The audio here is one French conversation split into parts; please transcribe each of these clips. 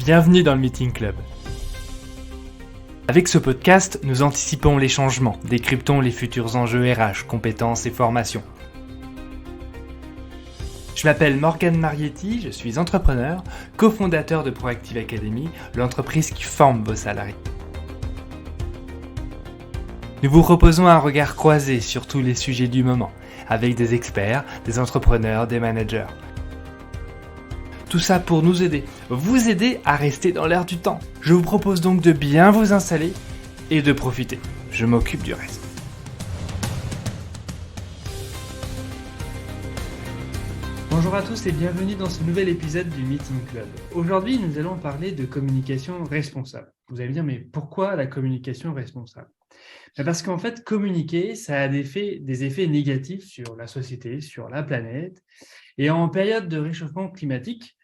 Bienvenue dans le Meeting Club. Avec ce podcast, nous anticipons les changements, décryptons les futurs enjeux RH, compétences et formations. Je m'appelle Morgane Marietti, je suis entrepreneur, cofondateur de Proactive Academy, l'entreprise qui forme vos salariés. Nous vous proposons un regard croisé sur tous les sujets du moment, avec des experts, des entrepreneurs, des managers. Tout ça pour nous aider, vous aider à rester dans l'air du temps. Je vous propose donc de bien vous installer et de profiter. Je m'occupe du reste. Bonjour à tous et bienvenue dans ce nouvel épisode du Meeting Club. Aujourd'hui, nous allons parler de communication responsable. Vous allez me dire, mais pourquoi la communication responsable ? Parce qu'en fait, communiquer, ça a des effets négatifs sur la société, sur la planète. Et en période de réchauffement climatique,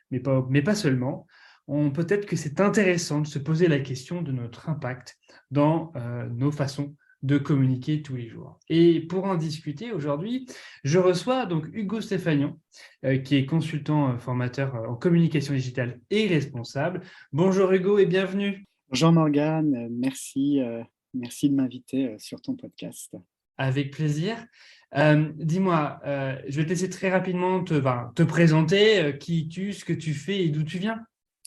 mais pas seulement, peut-être que c'est intéressant de se poser la question de notre impact dans nos façons de communiquer tous les jours. Et pour en discuter aujourd'hui, je reçois donc Hugo Stéphanion, qui est consultant formateur en communication digitale et responsable. Bonjour Hugo et bienvenue. Bonjour Morgane, merci de m'inviter sur ton podcast. Avec plaisir. Dis-moi, je vais te laisser très rapidement te présenter, qui es-tu, ce que tu fais et d'où tu viens.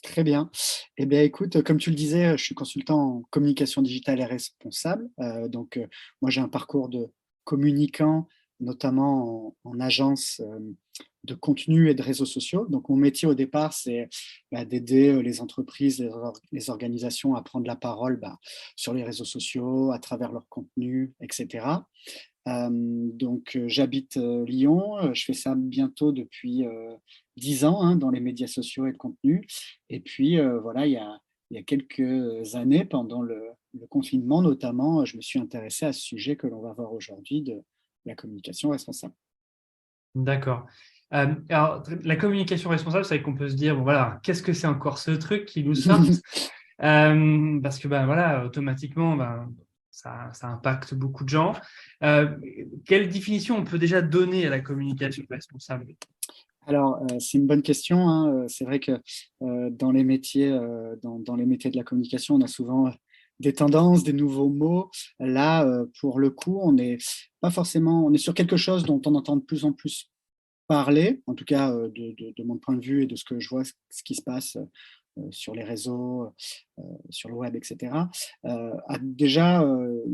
Très bien. Eh bien, écoute, comme tu le disais, je suis consultant en communication digitale et responsable. Moi, j'ai un parcours de communicant, notamment en agence de contenu et de réseaux sociaux. Donc, mon métier au départ, c'est d'aider les entreprises, les organisations à prendre la parole sur les réseaux sociaux, à travers leur contenu, etc. J'habite Lyon, je fais ça bientôt depuis 10 ans dans les médias sociaux et le contenu. Et puis il y a quelques années, pendant le confinement notamment, je me suis intéressé à ce sujet que l'on va voir aujourd'hui de la communication responsable. D'accord. Alors, la communication responsable, c'est vrai qu'on peut se dire, bon, voilà, qu'est-ce que c'est encore ce truc qui nous sort parce que automatiquement, ça impacte beaucoup de gens. Quelle définition on peut déjà donner à la communication responsable ? Alors, c'est une bonne question. C'est vrai que dans les métiers de la communication, on a souvent des tendances, des nouveaux mots. Là, pour le coup, on est sur quelque chose dont on entend de plus en plus parler, en tout cas de mon point de vue et de ce que je vois, ce qui se passe sur les réseaux, sur le web, etc. La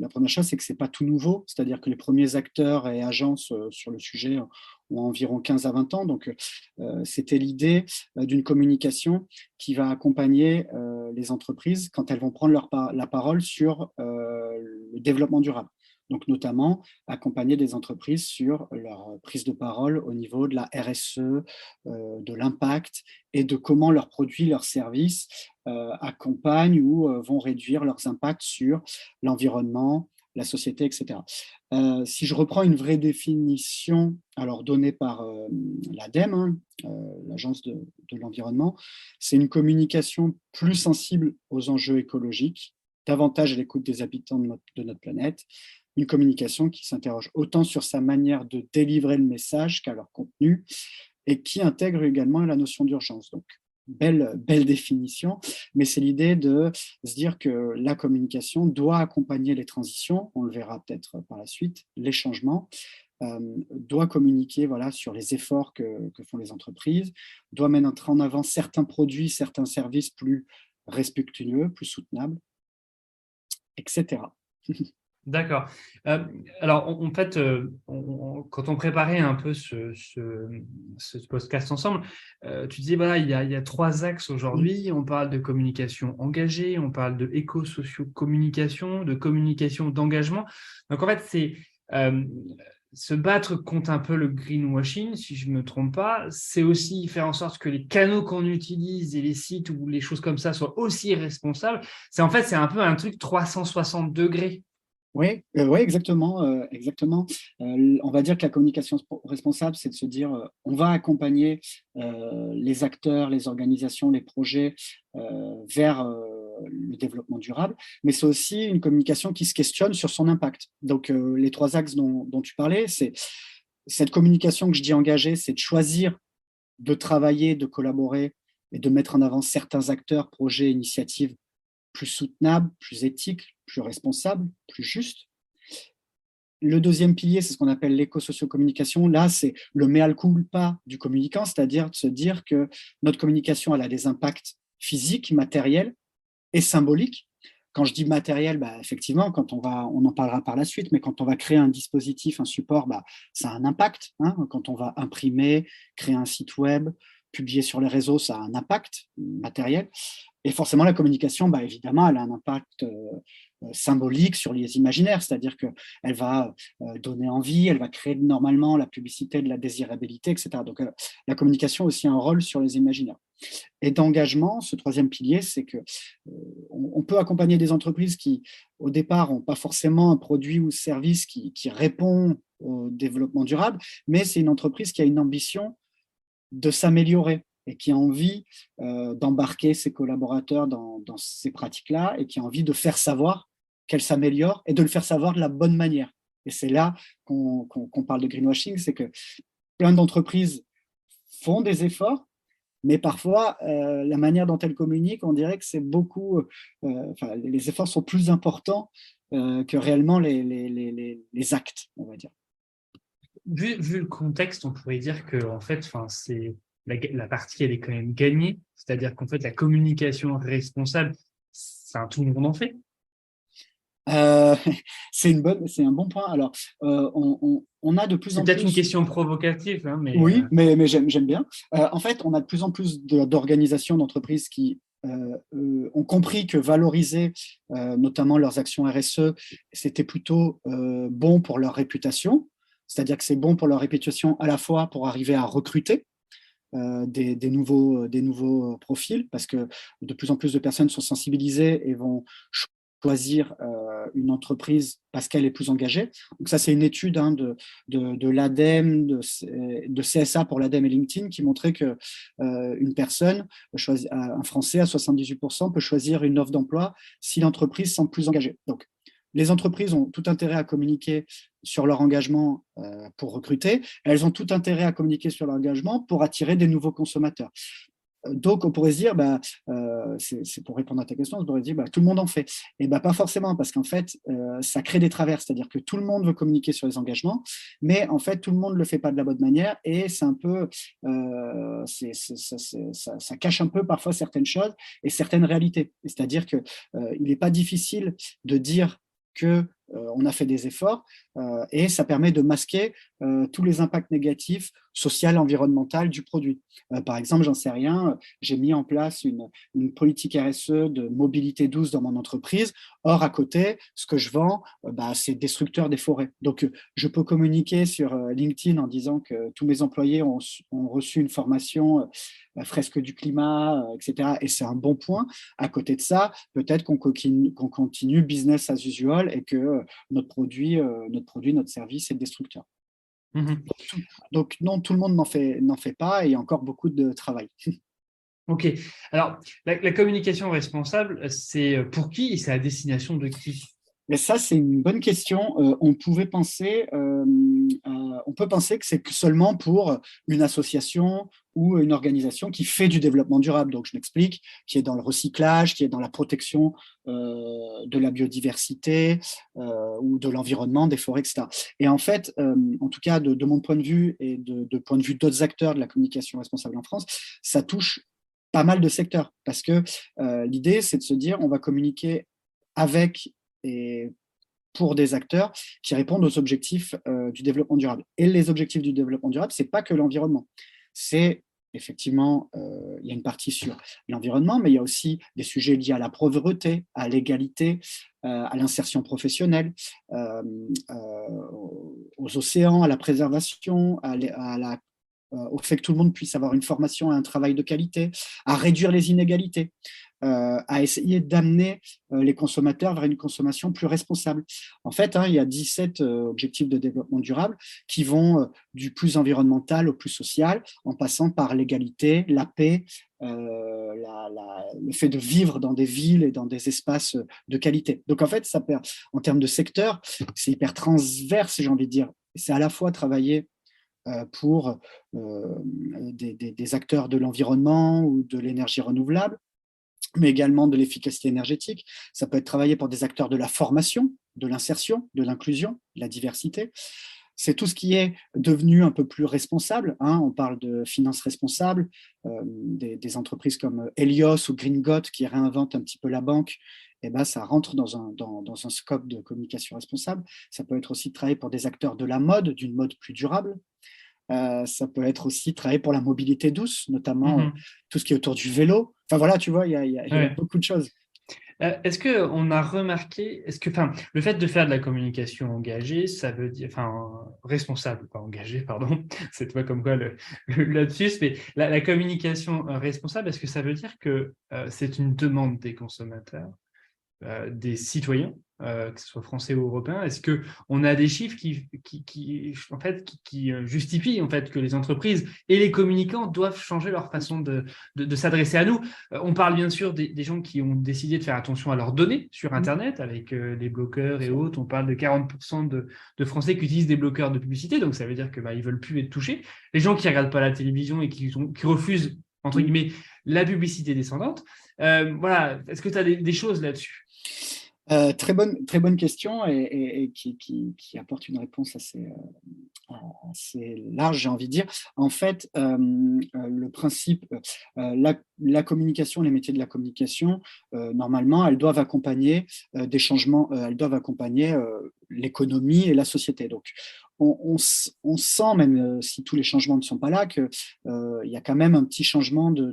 première chose, c'est que ce n'est pas tout nouveau, c'est-à-dire que les premiers acteurs et agences sur le sujet ont environ 15 à 20 ans. Donc, c'était l'idée d'une communication qui va accompagner les entreprises quand elles vont prendre la parole sur le développement durable. Donc, notamment, accompagner des entreprises sur leur prise de parole au niveau de la RSE, de l'impact et de comment leurs produits, leurs services accompagnent ou vont réduire leurs impacts sur l'environnement, la société, etc. Si je reprends une vraie définition, alors donnée par l'ADEME, l'Agence de l'environnement, c'est une communication plus sensible aux enjeux écologiques, davantage à l'écoute des habitants de notre planète, une communication qui s'interroge autant sur sa manière de délivrer le message qu'à leur contenu et qui intègre également la notion d'urgence. Donc, belle définition, mais c'est l'idée de se dire que la communication doit accompagner les transitions, on le verra peut-être par la suite, les changements, doit communiquer sur les efforts que font les entreprises, doit mettre en avant certains produits, certains services plus respectueux, plus soutenables, etc. D'accord. Alors, en fait, quand on préparait un peu ce podcast ensemble, tu disais, voilà, il y a 3 axes aujourd'hui. On parle de communication engagée, on parle de éco-socio-communication, de communication d'engagement. Donc, en fait, c'est se battre contre un peu le greenwashing, si je ne me trompe pas. C'est aussi faire en sorte que les canaux qu'on utilise et les sites ou les choses comme ça soient aussi responsables. C'est un peu un truc 360 degrés. Oui, exactement, exactement. On va dire que la communication responsable, c'est de se dire, on va accompagner les acteurs, les organisations, les projets vers le développement durable, mais c'est aussi une communication qui se questionne sur son impact. Donc, les 3 axes dont tu parlais, c'est cette communication que je dis engagée, c'est de choisir de travailler, de collaborer et de mettre en avant certains acteurs, projets, initiatives plus soutenables, plus éthiques, plus responsables, plus justes. Le deuxième pilier, c'est ce qu'on appelle l'éco-socio-communication. Là, c'est le mea culpa du communicant, c'est-à-dire de se dire que notre communication, elle a des impacts physiques, matériels et symboliques. Quand je dis matériel, effectivement, on en parlera par la suite, mais quand on va créer un dispositif, un support, ça a un impact. Hein. Quand on va imprimer, créer un site web, publier sur les réseaux, ça a un impact matériel. Et forcément, la communication, évidemment, elle a un impact symbolique sur les imaginaires, c'est-à-dire qu'elle va donner envie, elle va créer normalement la publicité de la désirabilité, etc. Donc, la communication a aussi un rôle sur les imaginaires. Et d'engagement, ce troisième pilier, c'est que on peut accompagner des entreprises qui, au départ, n'ont pas forcément un produit ou service qui répond au développement durable, mais c'est une entreprise qui a une ambition de s'améliorer et qui a envie d'embarquer ses collaborateurs dans ces pratiques-là et qui a envie de faire savoir qu'elles s'améliorent et de le faire savoir de la bonne manière. Et c'est là qu'on parle de greenwashing, c'est que plein d'entreprises font des efforts, mais parfois, la manière dont elles communiquent, on dirait que c'est beaucoup, les efforts sont plus importants que réellement les actes, on va dire. Vu le contexte, on pourrait dire que en fait, c'est la partie, elle est quand même gagnée. C'est-à-dire qu'en fait, la communication responsable, tout le monde en fait. C'est un bon point. Alors, on a de plus en plus… C'est peut-être une question provocative, hein, mais… Oui, mais j'aime bien. En fait, on a de plus en plus d'organisations, d'entreprises qui ont compris que valoriser notamment leurs actions RSE, c'était plutôt bon pour leur réputation. C'est-à-dire que c'est bon pour leur réputation à la fois pour arriver à recruter des nouveaux profils, parce que de plus en plus de personnes sont sensibilisées et vont choisir une entreprise parce qu'elle est plus engagée. Donc ça, c'est une étude de l'ADEME, de CSA pour l'ADEME et LinkedIn qui montrait que une personne, un Français à 78%, peut choisir une offre d'emploi si l'entreprise semble plus engagée. Donc, les entreprises ont tout intérêt à communiquer sur leur engagement pour recruter. Elles ont tout intérêt à communiquer sur leur engagement pour attirer des nouveaux consommateurs. Donc, on pourrait se dire, c'est pour répondre à ta question, on pourrait se dire, tout le monde en fait. Et pas forcément, parce qu'en fait, ça crée des travers, c'est-à-dire que tout le monde veut communiquer sur les engagements, mais en fait, tout le monde ne le fait pas de la bonne manière et c'est un peu, ça cache un peu parfois certaines choses et certaines réalités. C'est-à-dire qu'il n'est pas difficile de dire qu'on a fait des efforts et ça permet de masquer tous les impacts négatifs social, environnemental du produit. Par exemple, j'en sais rien, j'ai mis en place une politique RSE de mobilité douce dans mon entreprise. Or, à côté, ce que je vends, c'est destructeur des forêts. Donc, je peux communiquer sur LinkedIn en disant que tous mes employés ont reçu une formation fresque du climat, etc. Et c'est un bon point. À côté de ça, peut-être qu'on continue business as usual et que notre produit, notre service est destructeur. Mmh. Donc non, tout le monde n'en fait pas et il y a encore beaucoup de travail. Ok. Alors, la communication responsable, c'est pour qui et c'est à destination de qui? Mais ça, c'est une bonne question. On peut penser que c'est seulement pour une association ou une organisation qui fait du développement durable. Donc, je m'explique, qui est dans le recyclage, qui est dans la protection de la biodiversité ou de l'environnement, des forêts, etc. Et en fait, en tout cas, de mon point de vue et de point de vue d'autres acteurs de la communication responsable en France, ça touche pas mal de secteurs parce que l'idée, c'est de se dire, on va communiquer avec et pour des acteurs qui répondent aux objectifs du développement durable. Et les objectifs du développement durable, ce n'est pas que l'environnement. C'est effectivement, il y a une partie sur l'environnement, mais il y a aussi des sujets liés à la pauvreté, à l'égalité, à l'insertion professionnelle, aux océans, à la préservation, au fait que tout le monde puisse avoir une formation et un travail de qualité, à réduire les inégalités, à essayer d'amener les consommateurs vers une consommation plus responsable. En fait, il y a 17 objectifs de développement durable qui vont du plus environnemental au plus social, en passant par l'égalité, la paix, le fait de vivre dans des villes et dans des espaces de qualité. Donc, en fait, en termes de secteur, c'est hyper transverse, j'ai envie de dire. C'est à la fois travailler pour des acteurs de l'environnement ou de l'énergie renouvelable, mais également de l'efficacité énergétique. Ça peut être travaillé pour des acteurs de la formation, de l'insertion, de l'inclusion, de la diversité. C'est tout ce qui est devenu un peu plus responsable, hein. On parle de finances responsables, des entreprises comme Helios ou Green Got qui réinventent un petit peu la banque. Et ben, ça rentre dans un scope de communication responsable. Ça peut être aussi travailler pour des acteurs de la mode, d'une mode plus durable. Ça peut être aussi travailler pour la mobilité douce, notamment tout ce qui est autour du vélo. Enfin voilà, tu vois, il y a Ouais. beaucoup de choses. Est-ce qu'on a remarqué, le fait de faire de la communication engagée, ça veut dire, responsable, pas engagée, pardon, c'est toi comme quoi le lapsus, mais la communication responsable, est-ce que ça veut dire que c'est une demande des consommateurs, des citoyens, que ce soit français ou européens? Est-ce qu'on a des chiffres qui justifient en fait, que les entreprises et les communicants doivent changer leur façon de s'adresser à nous? On parle bien sûr des gens qui ont décidé de faire attention à leurs données sur Internet, avec les bloqueurs et autres. On parle de 40% de Français qui utilisent des bloqueurs de publicité, donc ça veut dire qu'ils ne veulent plus être touchés. Les gens qui ne regardent pas la télévision et qui refusent, entre guillemets, la publicité descendante. Voilà, est-ce que tu as des choses là-dessus? Très bonne question et qui apporte une réponse assez large, j'ai envie de dire. En fait, le principe, la communication, les métiers de la communication, normalement, elles doivent accompagner des changements, elles doivent accompagner l'économie et la société. Donc, on sent, même si tous les changements ne sont pas là, qu'il y a quand même un petit changement dans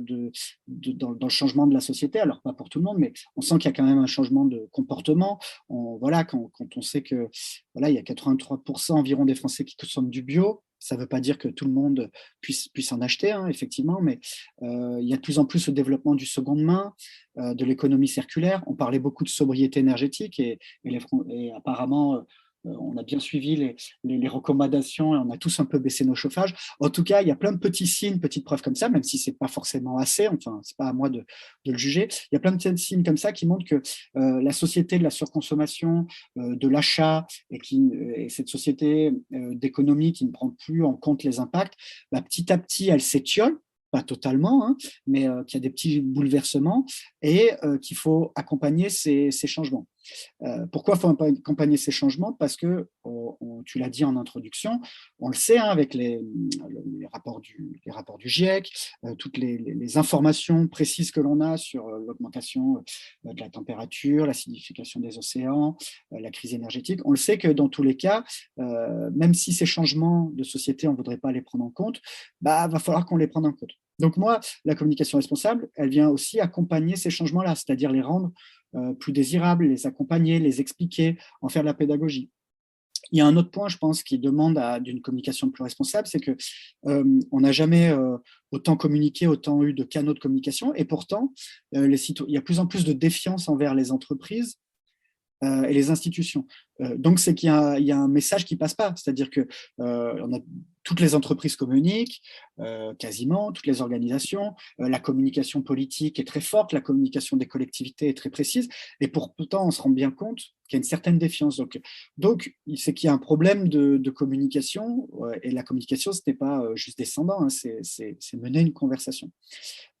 le changement de la société. Alors, pas pour tout le monde, mais on sent qu'il y a quand même un changement de comportement. Voilà, quand on sait que voilà, il y a 83% environ des Français qui consomment du bio. Ça ne veut pas dire que tout le monde puisse en acheter, hein, effectivement, mais il y a de plus en plus le développement du seconde main, de l'économie circulaire. On parlait beaucoup de sobriété énergétique et apparemment, on a bien suivi les recommandations et on a tous un peu baissé nos chauffages. En tout cas, il y a plein de petits signes, petites preuves comme ça, même si ce n'est pas forcément assez, enfin, ce n'est pas à moi de le juger. Il y a plein de petits signes comme ça qui montrent que la société de la surconsommation, de l'achat et cette société d'économie qui ne prend plus en compte les impacts, bah, petit à petit, elle s'étiole, pas totalement, hein, mais qu'il y a des petits bouleversements et qu'il faut accompagner ces changements. Pourquoi il faut accompagner ces changements? Parce que, tu l'as dit en introduction, on le sait, hein, avec les rapports du GIEC, toutes les informations précises que l'on a sur l'augmentation de la température, l'acidification des océans, la crise énergétique, on le sait que dans tous les cas, même si ces changements de société, on ne voudrait pas les prendre en compte, bah, va falloir qu'on les prenne en compte. Donc moi, la communication responsable, elle vient aussi accompagner ces changements-là, c'est-à-dire les rendre plus désirables, les accompagner, les expliquer, en faire de la pédagogie. Il y a un autre point, je pense, qui demande d'une communication plus responsable, c'est que on n'a jamais autant communiqué, autant eu de canaux de communication, et pourtant, il y a de plus en plus de défiance envers les entreprises et les institutions. Donc, c'est qu'il y a un message qui ne passe pas. C'est-à-dire que toutes les entreprises communiquent, quasiment, toutes les organisations. La communication politique est très forte, la communication des collectivités est très précise. Et pourtant, on se rend bien compte qu'il y a une certaine défiance. Donc c'est qu'il y a un problème de communication. Et la communication, ce n'est pas juste descendant, hein, c'est mener une conversation.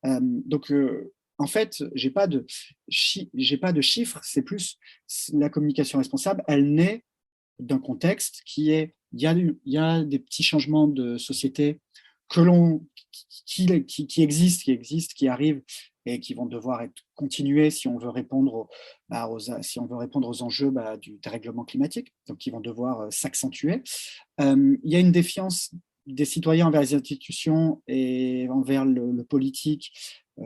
Donc, en fait, j'ai pas de chiffres, c'est plus la communication responsable, elle naît d'un contexte qui est, il y a des petits changements de société qui existent, qui arrivent et qui vont devoir être continués si on veut répondre aux enjeux du dérèglement climatique, donc qui vont devoir s'accentuer. Il y a une défiance des citoyens envers les institutions et envers le politique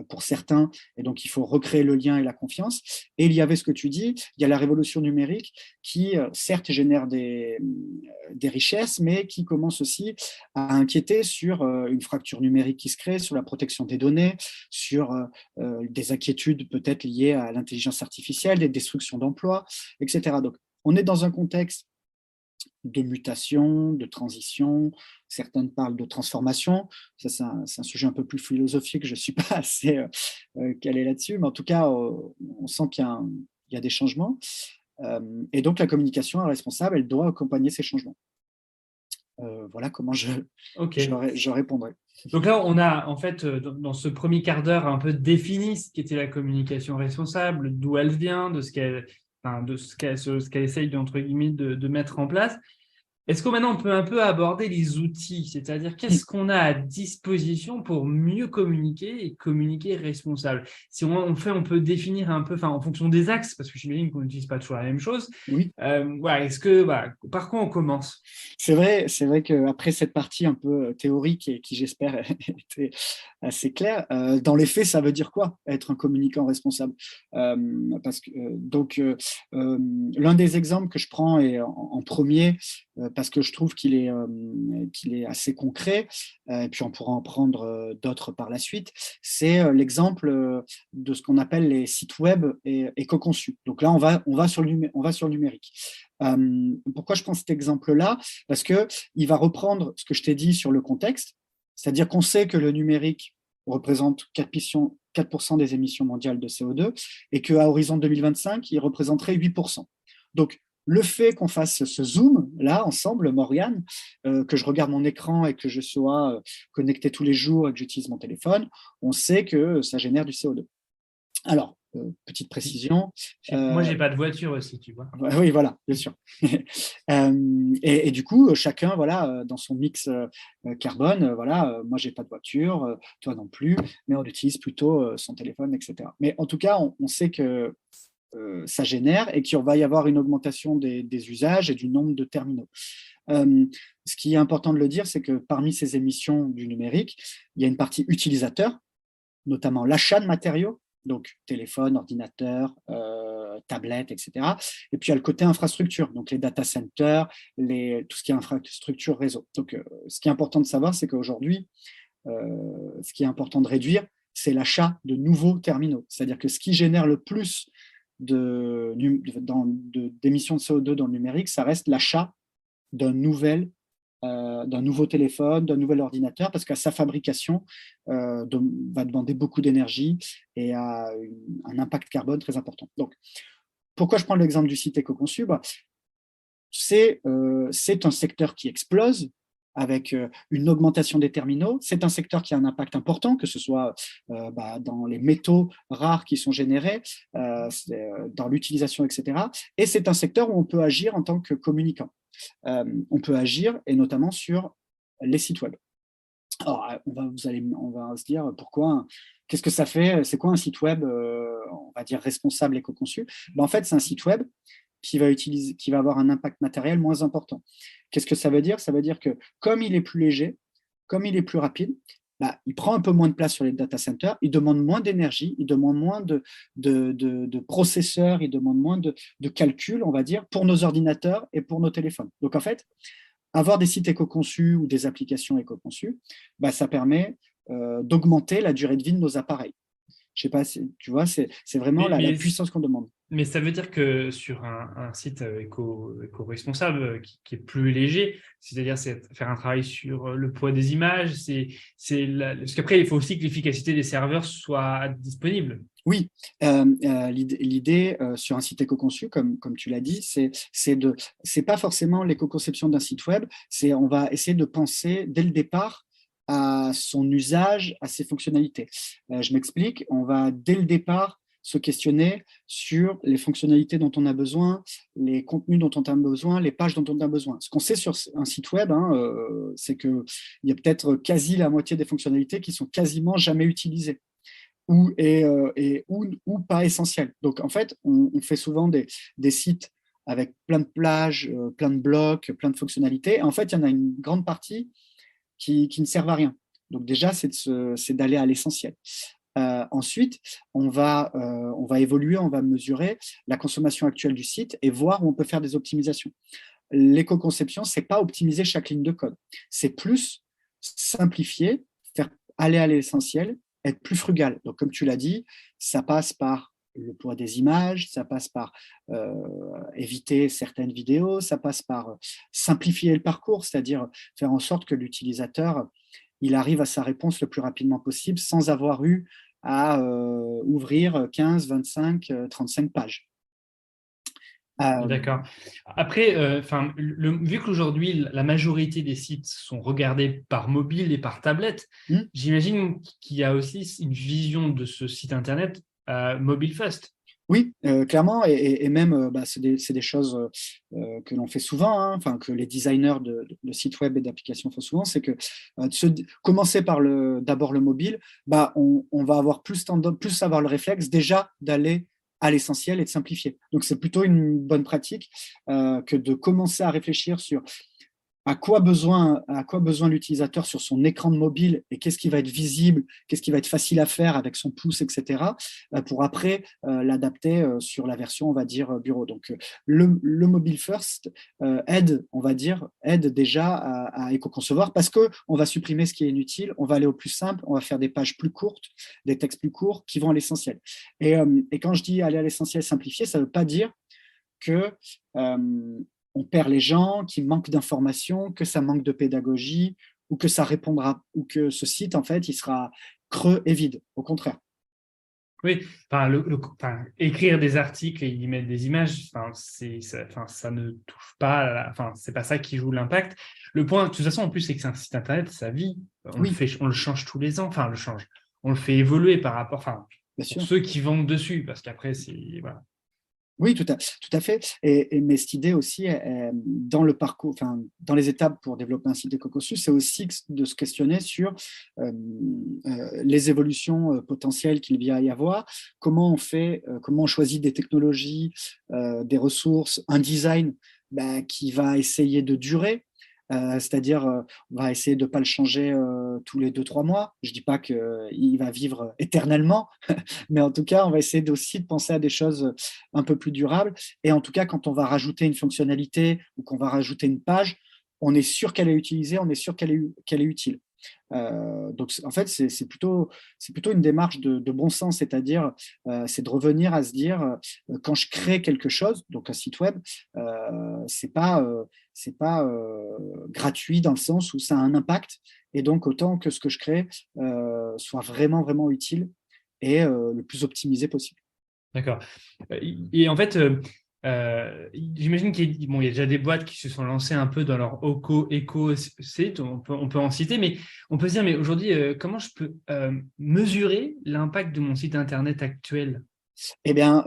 pour certains, et donc il faut recréer le lien et la confiance. Et il y avait ce que tu dis, il y a la révolution numérique qui, certes, génère des richesses, mais qui commence aussi à inquiéter sur une fracture numérique qui se crée, sur la protection des données, sur des inquiétudes peut-être liées à l'intelligence artificielle, des destructions d'emplois, etc. Donc, on est dans un contexte de mutation, de transition, certaines parlent de transformation. Ça, c'est un sujet un peu plus philosophique, je ne suis pas assez calé là-dessus, mais en tout cas, on sent qu'il y a des changements. Et donc, la communication responsable, elle doit accompagner ces changements. voilà comment Ok. je répondrai. Donc là, on a en fait, dans ce premier quart d'heure, un peu défini ce qu'était la communication responsable, d'où elle vient, de ce qu'elle essaye, entre guillemets, de mettre en place. Est-ce que maintenant on peut un peu aborder les outils, c'est-à-dire qu'est-ce qu'on a à disposition pour mieux communiquer et communiquer responsable? Si on peut définir un peu, enfin, en fonction des axes, parce que j'imagine qu'on n'utilise pas toujours la même chose. Oui. Voilà, par quoi on commence? C'est vrai qu'après cette partie un peu théorique et qui, j'espère, était assez claire, dans les faits, ça veut dire quoi, être un communicant responsable? Parce que, l'un des exemples que je prends est en premier, parce que je trouve qu'il est assez concret, et puis on pourra en prendre d'autres par la suite, c'est l'exemple de ce qu'on appelle les sites web éco-conçus. Donc là, on va sur le numérique. Pourquoi je prends cet exemple-là? Parce qu'il va reprendre ce que je t'ai dit sur le contexte, c'est-à-dire qu'on sait que le numérique représente 4% des émissions mondiales de CO2 et qu'à horizon 2025, il représenterait 8%. Donc, le fait qu'on fasse ce zoom là ensemble, Morgane, que je regarde mon écran et que je sois connecté tous les jours et que j'utilise mon téléphone, on sait que ça génère du CO2. Alors, petite précision. Moi, j'ai pas de voiture aussi, tu vois. Oui, voilà, bien sûr. Et du coup, chacun, voilà, dans son mix carbone, voilà, moi, j'ai pas de voiture, toi non plus, mais on utilise plutôt son téléphone, etc. Mais en tout cas, on sait que ça génère et qu'il va y avoir une augmentation des usages et du nombre de terminaux. Ce qui est important de le dire, c'est que parmi ces émissions du numérique, il y a une partie utilisateur, notamment l'achat de matériaux, donc téléphone, ordinateur, tablette, etc. Et puis il y a le côté infrastructure, donc les data centers, tout ce qui est infrastructure réseau. Donc ce qui est important de savoir, c'est qu'aujourd'hui, ce qui est important de réduire, c'est l'achat de nouveaux terminaux. C'est-à-dire que ce qui génère le plus d'émissions de CO2 dans le numérique, ça reste l'achat d'un nouveau téléphone, d'un nouvel ordinateur, parce que sa fabrication va demander beaucoup d'énergie et a un impact carbone très important. Donc, pourquoi je prends l'exemple du site éco-conçu? C'est un secteur qui explose avec une augmentation des terminaux. C'est un secteur qui a un impact important, que ce soit dans les métaux rares qui sont générés, dans l'utilisation, etc. Et c'est un secteur où on peut agir en tant que communicant. On peut agir, et notamment sur les sites web. Alors, on va se dire pourquoi, qu'est-ce que ça fait, c'est quoi un site web, on va dire responsable éco-conçu? En fait, c'est un site web qui va avoir un impact matériel moins important. Qu'est-ce que ça veut dire? Ça veut dire que comme il est plus léger, comme il est plus rapide, il prend un peu moins de place sur les data centers, il demande moins d'énergie, il demande moins de processeurs, il demande moins de calculs, on va dire, pour nos ordinateurs et pour nos téléphones. Donc en fait, avoir des sites éco-conçus ou des applications éco-conçues, ça permet d'augmenter la durée de vie de nos appareils. Je sais pas, tu vois, c'est vraiment la puissance qu'on demande. Mais ça veut dire que sur un site éco-responsable qui est plus léger, c'est-à-dire faire un travail sur le poids des images, parce qu'après, il faut aussi que l'efficacité des serveurs soit disponible. Oui, l'idée sur un site éco-conçu, comme tu l'as dit, c'est pas forcément l'éco-conception d'un site web, on va essayer de penser dès le départ à son usage, à ses fonctionnalités. Je m'explique, on va dès le départ se questionner sur les fonctionnalités dont on a besoin, les contenus dont on a besoin, les pages dont on a besoin. Ce qu'on sait sur un site web, c'est qu'il y a peut-être quasi la moitié des fonctionnalités qui sont quasiment jamais utilisées ou pas essentielles. Donc, en fait, on fait souvent des sites avec plein de plages, plein de blocs, plein de fonctionnalités. Et en fait, il y en a une grande partie qui ne servent à rien. Donc déjà, c'est d'aller à l'essentiel. Ensuite, on va évoluer, on va mesurer la consommation actuelle du site et voir où on peut faire des optimisations. L'éco-conception, c'est pas optimiser chaque ligne de code, c'est plus simplifier, faire aller à l'essentiel, être plus frugal. Donc, comme tu l'as dit, ça passe par le poids des images, ça passe par éviter certaines vidéos, ça passe par simplifier le parcours, c'est-à-dire faire en sorte que l'utilisateur il arrive à sa réponse le plus rapidement possible sans avoir eu à ouvrir 15, 25, 35 pages. D'accord. Après, vu qu'aujourd'hui, la majorité des sites sont regardés par mobile et par tablette, Hmm. j'imagine qu'il y a aussi une vision de ce site Internet mobile first. Oui, clairement, et même, c'est des choses que l'on fait souvent, hein, enfin, que les designers de sites web et d'applications font souvent, c'est que commencer par d'abord le mobile, on va avoir plus avoir le réflexe déjà d'aller à l'essentiel et de simplifier. Donc, c'est plutôt une bonne pratique que de commencer à réfléchir sur à quoi besoin l'utilisateur sur son écran de mobile et qu'est-ce qui va être visible, qu'est-ce qui va être facile à faire avec son pouce, etc., pour après l'adapter sur la version, on va dire, bureau. Donc, le mobile first on va dire, aide déjà à éco-concevoir parce qu'on va supprimer ce qui est inutile, on va aller au plus simple, on va faire des pages plus courtes, des textes plus courts qui vont à l'essentiel. Et quand je dis aller à l'essentiel simplifié, ça ne veut pas dire que on perd les gens, qu'il manque d'informations, que ça manque de pédagogie, ou que ça répondra, ou que ce site, en fait, il sera creux et vide. Au contraire. Oui, écrire des articles et y mettre des images, ça ne touche pas, c'est pas ça qui joue l'impact. Le point, de toute façon, en plus, c'est que c'est un site internet, ça vit, Oui, on le change tous les ans, on le fait évoluer par rapport, bien pour sûr. ceux qui vendent dessus, parce qu'après, voilà. Oui, tout à fait. Mais cette idée aussi, dans le parcours, enfin, dans les étapes pour développer un site éco-conçu, c'est aussi de se questionner sur les évolutions potentielles qu'il va y avoir, comment on fait, comment on choisit des technologies, des ressources, un design qui va essayer de durer. C'est-à-dire, on va essayer de ne pas le changer tous les 2, 3 mois. Je ne dis pas qu'il va vivre éternellement, mais en tout cas, on va essayer aussi de penser à des choses un peu plus durables. Et en tout cas, quand on va rajouter une fonctionnalité ou qu'on va rajouter une page, on est sûr qu'elle est utilisée, on est sûr qu'elle est utile. Donc, en fait, c'est plutôt une démarche de bon sens, c'est-à-dire, c'est de revenir à se dire, quand je crée quelque chose, donc un site web, c'est pas gratuit dans le sens où ça a un impact, et donc autant que ce que je crée soit vraiment, vraiment utile et le plus optimisé possible. D'accord. Et en fait, j'imagine qu'il y a déjà des boîtes qui se sont lancées un peu dans leur éco-site, on peut en citer, mais on peut se dire, mais aujourd'hui, comment je peux mesurer l'impact de mon site Internet actuel? Eh bien,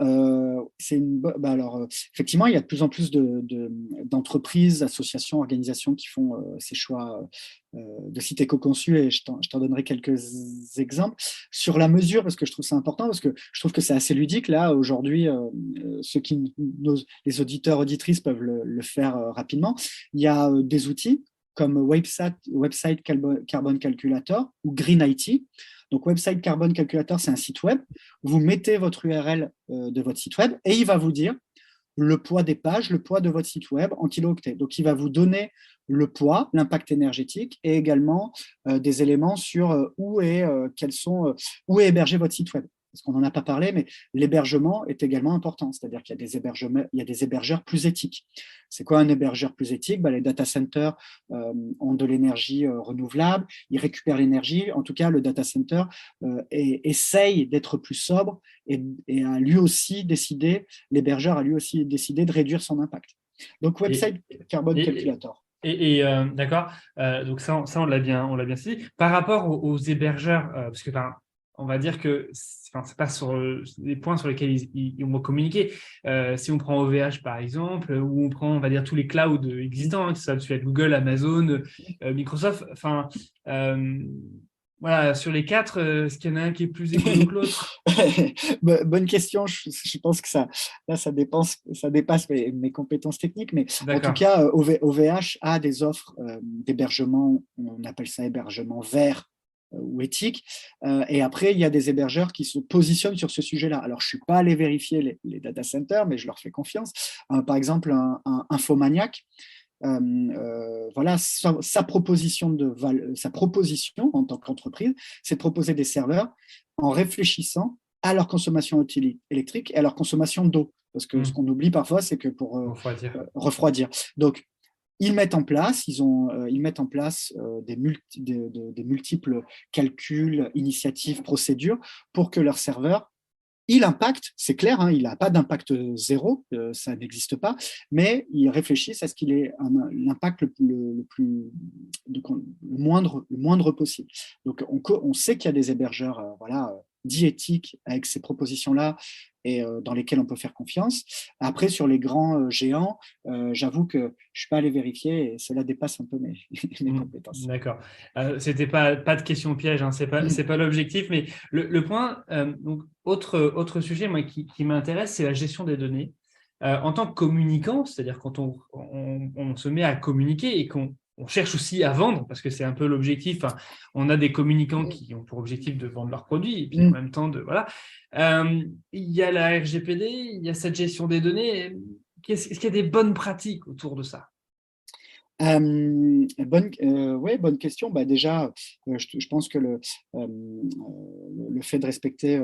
alors, effectivement, il y a de plus en plus d'entreprises, associations, organisations qui font ces choix de sites éco-conçus, et je t'en donnerai quelques exemples. Sur la mesure, parce que je trouve ça important, parce que je trouve que c'est assez ludique, là, aujourd'hui, les auditeurs, auditrices peuvent le faire rapidement. Il y a des outils comme Website Carbon Calculator ou Green IT. Donc, Website Carbon Calculator, c'est un site web. Vous mettez votre URL de votre site web et il va vous dire le poids des pages, le poids de votre site web en kilo-octets. Donc, il va vous donner le poids, l'impact énergétique et également des éléments sur où est hébergé votre site web. Parce qu'on n'en a pas parlé, mais l'hébergement est également important. C'est-à-dire qu'il y a des hébergeurs plus éthiques. C'est quoi un hébergeur plus éthique? Les data centers ont de l'énergie renouvelable, ils récupèrent l'énergie. En tout cas, le data center essaye d'être plus sobre et a lui aussi décidé, l'hébergeur a lui aussi décidé de réduire son impact. Donc, Et, Website Carbon et, Calculator. d'accord. Donc ça, on l'a bien cité. Par rapport aux hébergeurs, parce que on va dire que c'est pas sur les points sur lesquels on va communiquer. Si on prend OVH par exemple, ou on prend, on va dire, tous les clouds existants, que ça soit Google, Amazon, Microsoft. Euh, voilà, sur les quatre, est-ce qu'il y en a un qui est plus écolo que l'autre? Bonne question. Je pense que là, ça dépasse mes compétences techniques, mais en tout D'accord. cas, OVH a des offres d'hébergement, on appelle ça hébergement vert ou éthique. Et après, il y a des hébergeurs qui se positionnent sur ce sujet-là. Alors, je ne suis pas allé vérifier les data centers, mais je leur fais confiance. Par exemple, un Infomaniac, voilà, sa proposition en tant qu'entreprise, c'est de proposer des serveurs en réfléchissant à leur consommation électrique et à leur consommation d'eau. Parce que ce qu'on oublie parfois, c'est que pour Refroidir. refroidir. Donc, ils mettent en place, ils mettent en place des multiples calculs, initiatives, procédures pour que leurs serveurs il impacte, c'est clair, hein, il n'a pas d'impact zéro, ça n'existe pas, mais ils réfléchissent à ce qu'il ait l'impact le moindre possible. Donc, on sait qu'il y a des hébergeurs dits éthiques avec ces propositions-là et dans lesquels on peut faire confiance. Après, sur les grands géants, j'avoue que je ne suis pas allé vérifier et cela dépasse un peu mes compétences. D'accord. C'était pas de question piège, hein, c'est pas l'objectif, mais le point, donc autre sujet moi, qui m'intéresse, c'est la gestion des données. En tant que communicant, c'est-à-dire quand on se met à communiquer et qu'on cherche aussi à vendre, parce que c'est un peu l'objectif. Hein, on a des communicants qui ont pour objectif de vendre leurs produits et puis en même temps voilà. Il y a la RGPD, il y a cette gestion des données. Est-ce qu'il y a des bonnes pratiques autour de ça? Bonne question. Bah, déjà, je pense que le fait de respecter,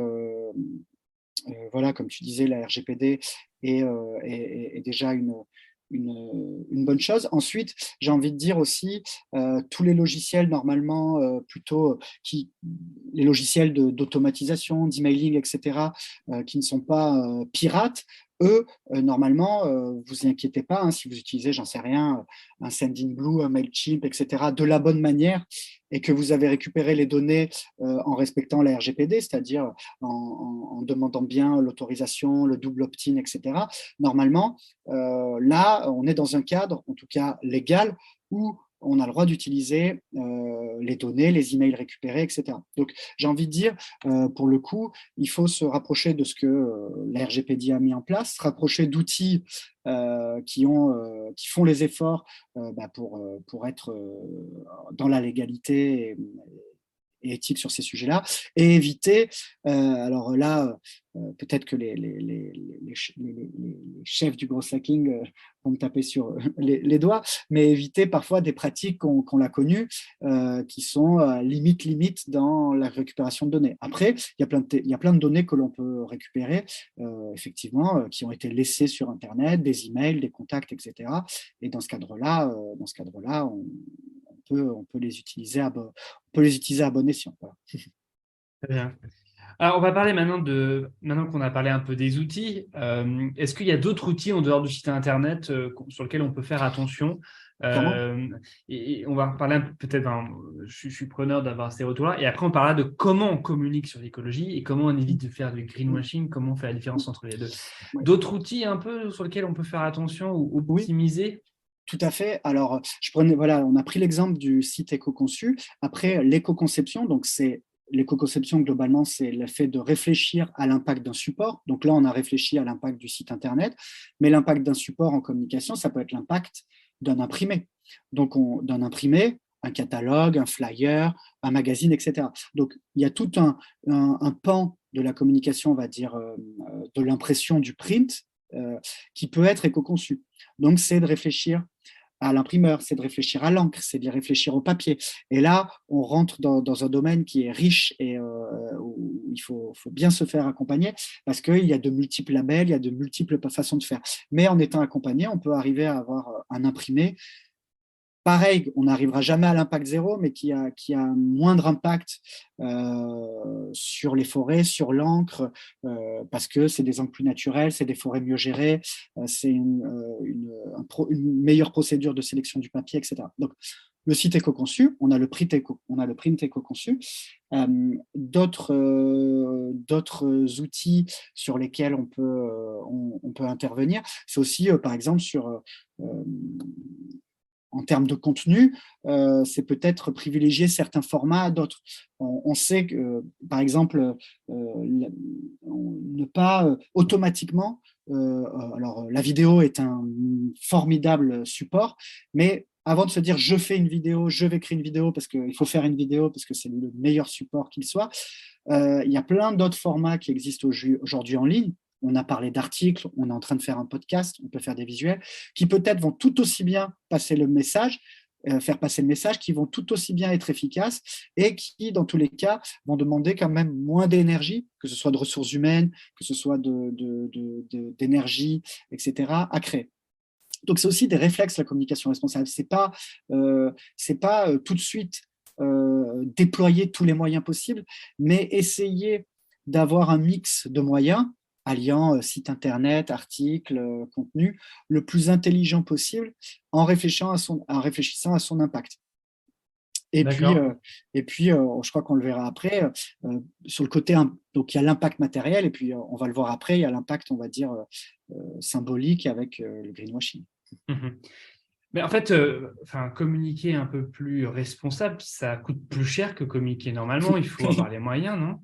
voilà, comme tu disais, la RGPD est déjà une bonne chose. Ensuite, j'ai envie de dire aussi, tous les logiciels normalement, les logiciels d'automatisation, d'emailing, etc., qui ne sont pas pirates, eux, normalement, vous inquiétez pas, hein, si vous utilisez, j'en sais rien, un Sendinblue, un Mailchimp, etc., de la bonne manière, et que vous avez récupéré les données en respectant la RGPD, c'est-à-dire en demandant bien l'autorisation, le double opt-in, etc. Normalement, là, on est dans un cadre, en tout cas légal, où on a le droit d'utiliser les données, les emails récupérés, etc. Donc, j'ai envie de dire, pour le coup, il faut se rapprocher de ce que la RGPD a mis en place, se rapprocher d'outils qui font les efforts pour être dans la légalité et éthique sur ces sujets-là, et éviter, alors là, peut-être que les chefs du gros hacking vont me taper sur les doigts, mais éviter parfois des pratiques qu'on a connues, qui sont limite dans la récupération de données. Après, il y a plein de données que l'on peut récupérer, effectivement, qui ont été laissées sur Internet, des emails, des contacts, etc. Et dans ce cadre-là, on peut les utiliser à bon escient. Voilà. Très bien. Alors, on va parler maintenant qu'on a parlé un peu des outils, est-ce qu'il y a d'autres outils en dehors du site Internet sur lesquels on peut faire attention? Clairement. Et on va parler peut-être, je suis preneur d'avoir ces retours-là, et après on parlera de comment on communique sur l'écologie et comment on évite de faire du greenwashing, comment on fait la différence entre les deux. Ouais. D'autres outils un peu sur lesquels on peut faire attention ou Oui. optimiser? Tout à fait. Alors, on a pris l'exemple du site éco-conçu. Après, l'éco-conception, l'éco-conception, globalement, c'est le fait de réfléchir à l'impact d'un support. Donc là, on a réfléchi à l'impact du site Internet, mais l'impact d'un support en communication, ça peut être l'impact d'un imprimé. Donc, d'un imprimé, un catalogue, un flyer, un magazine, etc. Donc, il y a tout un pan de la communication, on va dire, de l'impression du print, qui peut être éco-conçu. Donc, c'est de réfléchir à l'imprimeur, c'est de réfléchir à l'encre, c'est de réfléchir au papier. Et là, on rentre dans un domaine qui est riche et où il faut bien se faire accompagner parce qu'il y a de multiples labels, il y a de multiples façons de faire. Mais en étant accompagné, on peut arriver à avoir un imprimé. Pareil, on n'arrivera jamais à l'impact zéro, mais qui a un moindre impact sur les forêts, sur l'encre, parce que c'est des encres plus naturelles, c'est des forêts mieux gérées, c'est une meilleure procédure de sélection du papier, etc. Donc, le site éco-conçu, on a le print éco-conçu, d'autres outils sur lesquels on peut intervenir. C'est aussi, par exemple, en termes de contenu, c'est peut-être privilégier certains formats à d'autres. On sait que, par exemple, ne pas automatiquement, alors la vidéo est un formidable support, mais avant de se dire je fais une vidéo, je vais créer une vidéo parce qu'il faut faire une vidéo parce que c'est le meilleur support qu'il soit, il y a plein d'autres formats qui existent aujourd'hui en ligne. On a parlé d'articles, on est en train de faire un podcast, on peut faire des visuels, qui peut-être vont tout aussi bien passer le message, faire passer le message, qui vont tout aussi bien être efficaces et qui, dans tous les cas, vont demander quand même moins d'énergie, que ce soit de ressources humaines, que ce soit d'énergie, etc., à créer. Donc, c'est aussi des réflexes, la communication responsable. C'est pas tout de suite déployer tous les moyens possibles, mais essayer d'avoir un mix de moyens alliant site internet, articles, contenu, le plus intelligent possible en réfléchissant à son impact. Et puis, D'accord. je crois qu'on le verra après, sur le côté, donc il y a l'impact matériel, et puis on va le voir après, il y a l'impact, on va dire, symbolique avec le greenwashing. Mhm. Mais en fait, communiquer un peu plus responsable, ça coûte plus cher que communiquer normalement. Il faut avoir les moyens, non?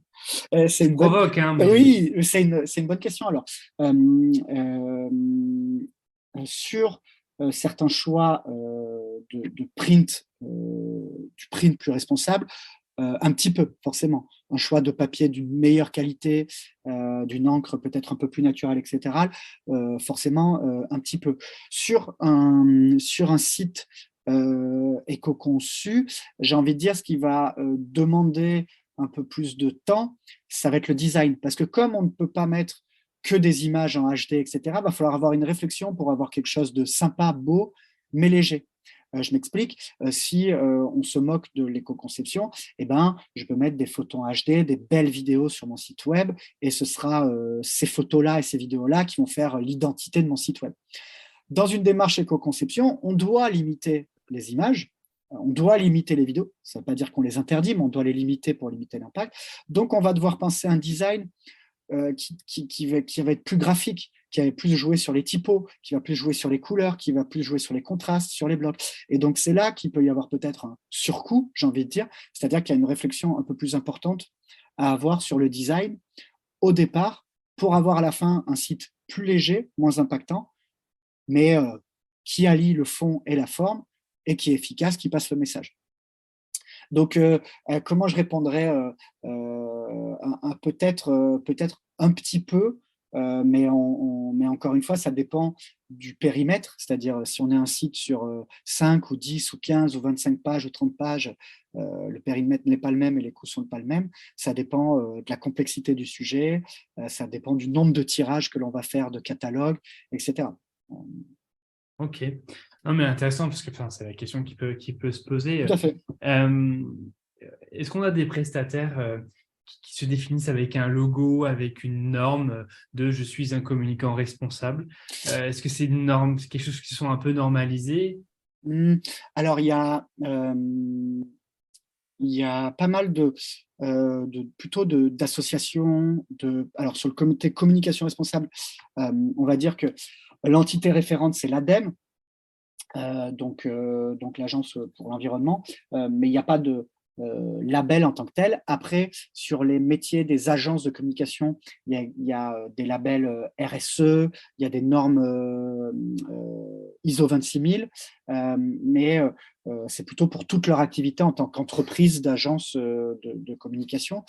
C'est Je une bonne... provoque, hein, mais Oui, c'est une bonne question. Alors, euh, euh, sur certains choix de print, du print plus responsable, un petit peu, forcément. Un choix de papier d'une meilleure qualité, d'une encre peut-être un peu plus naturelle, etc. Forcément, un petit peu. Sur un site éco-conçu, j'ai envie de dire ce qui va demander un peu plus de temps, ça va être le design. Parce que comme on ne peut pas mettre que des images en HD, etc., il va falloir avoir une réflexion pour avoir quelque chose de sympa, beau, mais léger. Je m'explique. Si on se moque de l'éco-conception, eh ben, je peux mettre des photos en HD, des belles vidéos sur mon site web, et ce sera ces photos-là et ces vidéos-là qui vont faire l'identité de mon site web. Dans une démarche éco-conception, on doit limiter les images, on doit limiter les vidéos. Ça ne veut pas dire qu'on les interdit, mais on doit les limiter pour limiter l'impact. Donc, on va devoir penser un design qui va être plus graphique, qui va plus jouer sur les typos, qui va plus jouer sur les couleurs, qui va plus jouer sur les contrastes, sur les blocs. Et donc, c'est là qu'il peut y avoir peut-être un surcoût, j'ai envie de dire, c'est-à-dire qu'il y a une réflexion un peu plus importante à avoir sur le design au départ pour avoir à la fin un site plus léger, moins impactant, mais qui allie le fond et la forme et qui est efficace, qui passe le message. Donc, comment je répondrais peut-être un petit peu, mais encore une fois, ça dépend du périmètre, c'est-à-dire si on est un site sur 5 ou 10 ou 15 ou 25 pages ou 30 pages, le périmètre n'est pas le même et les coûts ne sont pas le même. Ça dépend de la complexité du sujet, ça dépend du nombre de tirages que l'on va faire de catalogue, etc. ok. Non, mais intéressant parce que c'est la question qui peut se poser. Tout à fait. Euh, Est-ce qu'on a des prestataires qui se définissent avec un logo, avec une norme de je suis un communicant responsable? Est-ce que c'est une norme, c'est quelque chose qui sont un peu normalisés? Alors, il y a pas mal plutôt d'associations. Alors, sur le comité communication responsable, on va dire que l'entité référente, c'est l'ADEME, donc l'Agence pour l'environnement, mais il n'y a pas de label en tant que tel. Après, sur les métiers des agences de communication, il y a des labels RSE, il y a des normes ISO 26000, mais c'est plutôt pour toute leur activité en tant qu'entreprise d'agence de communication.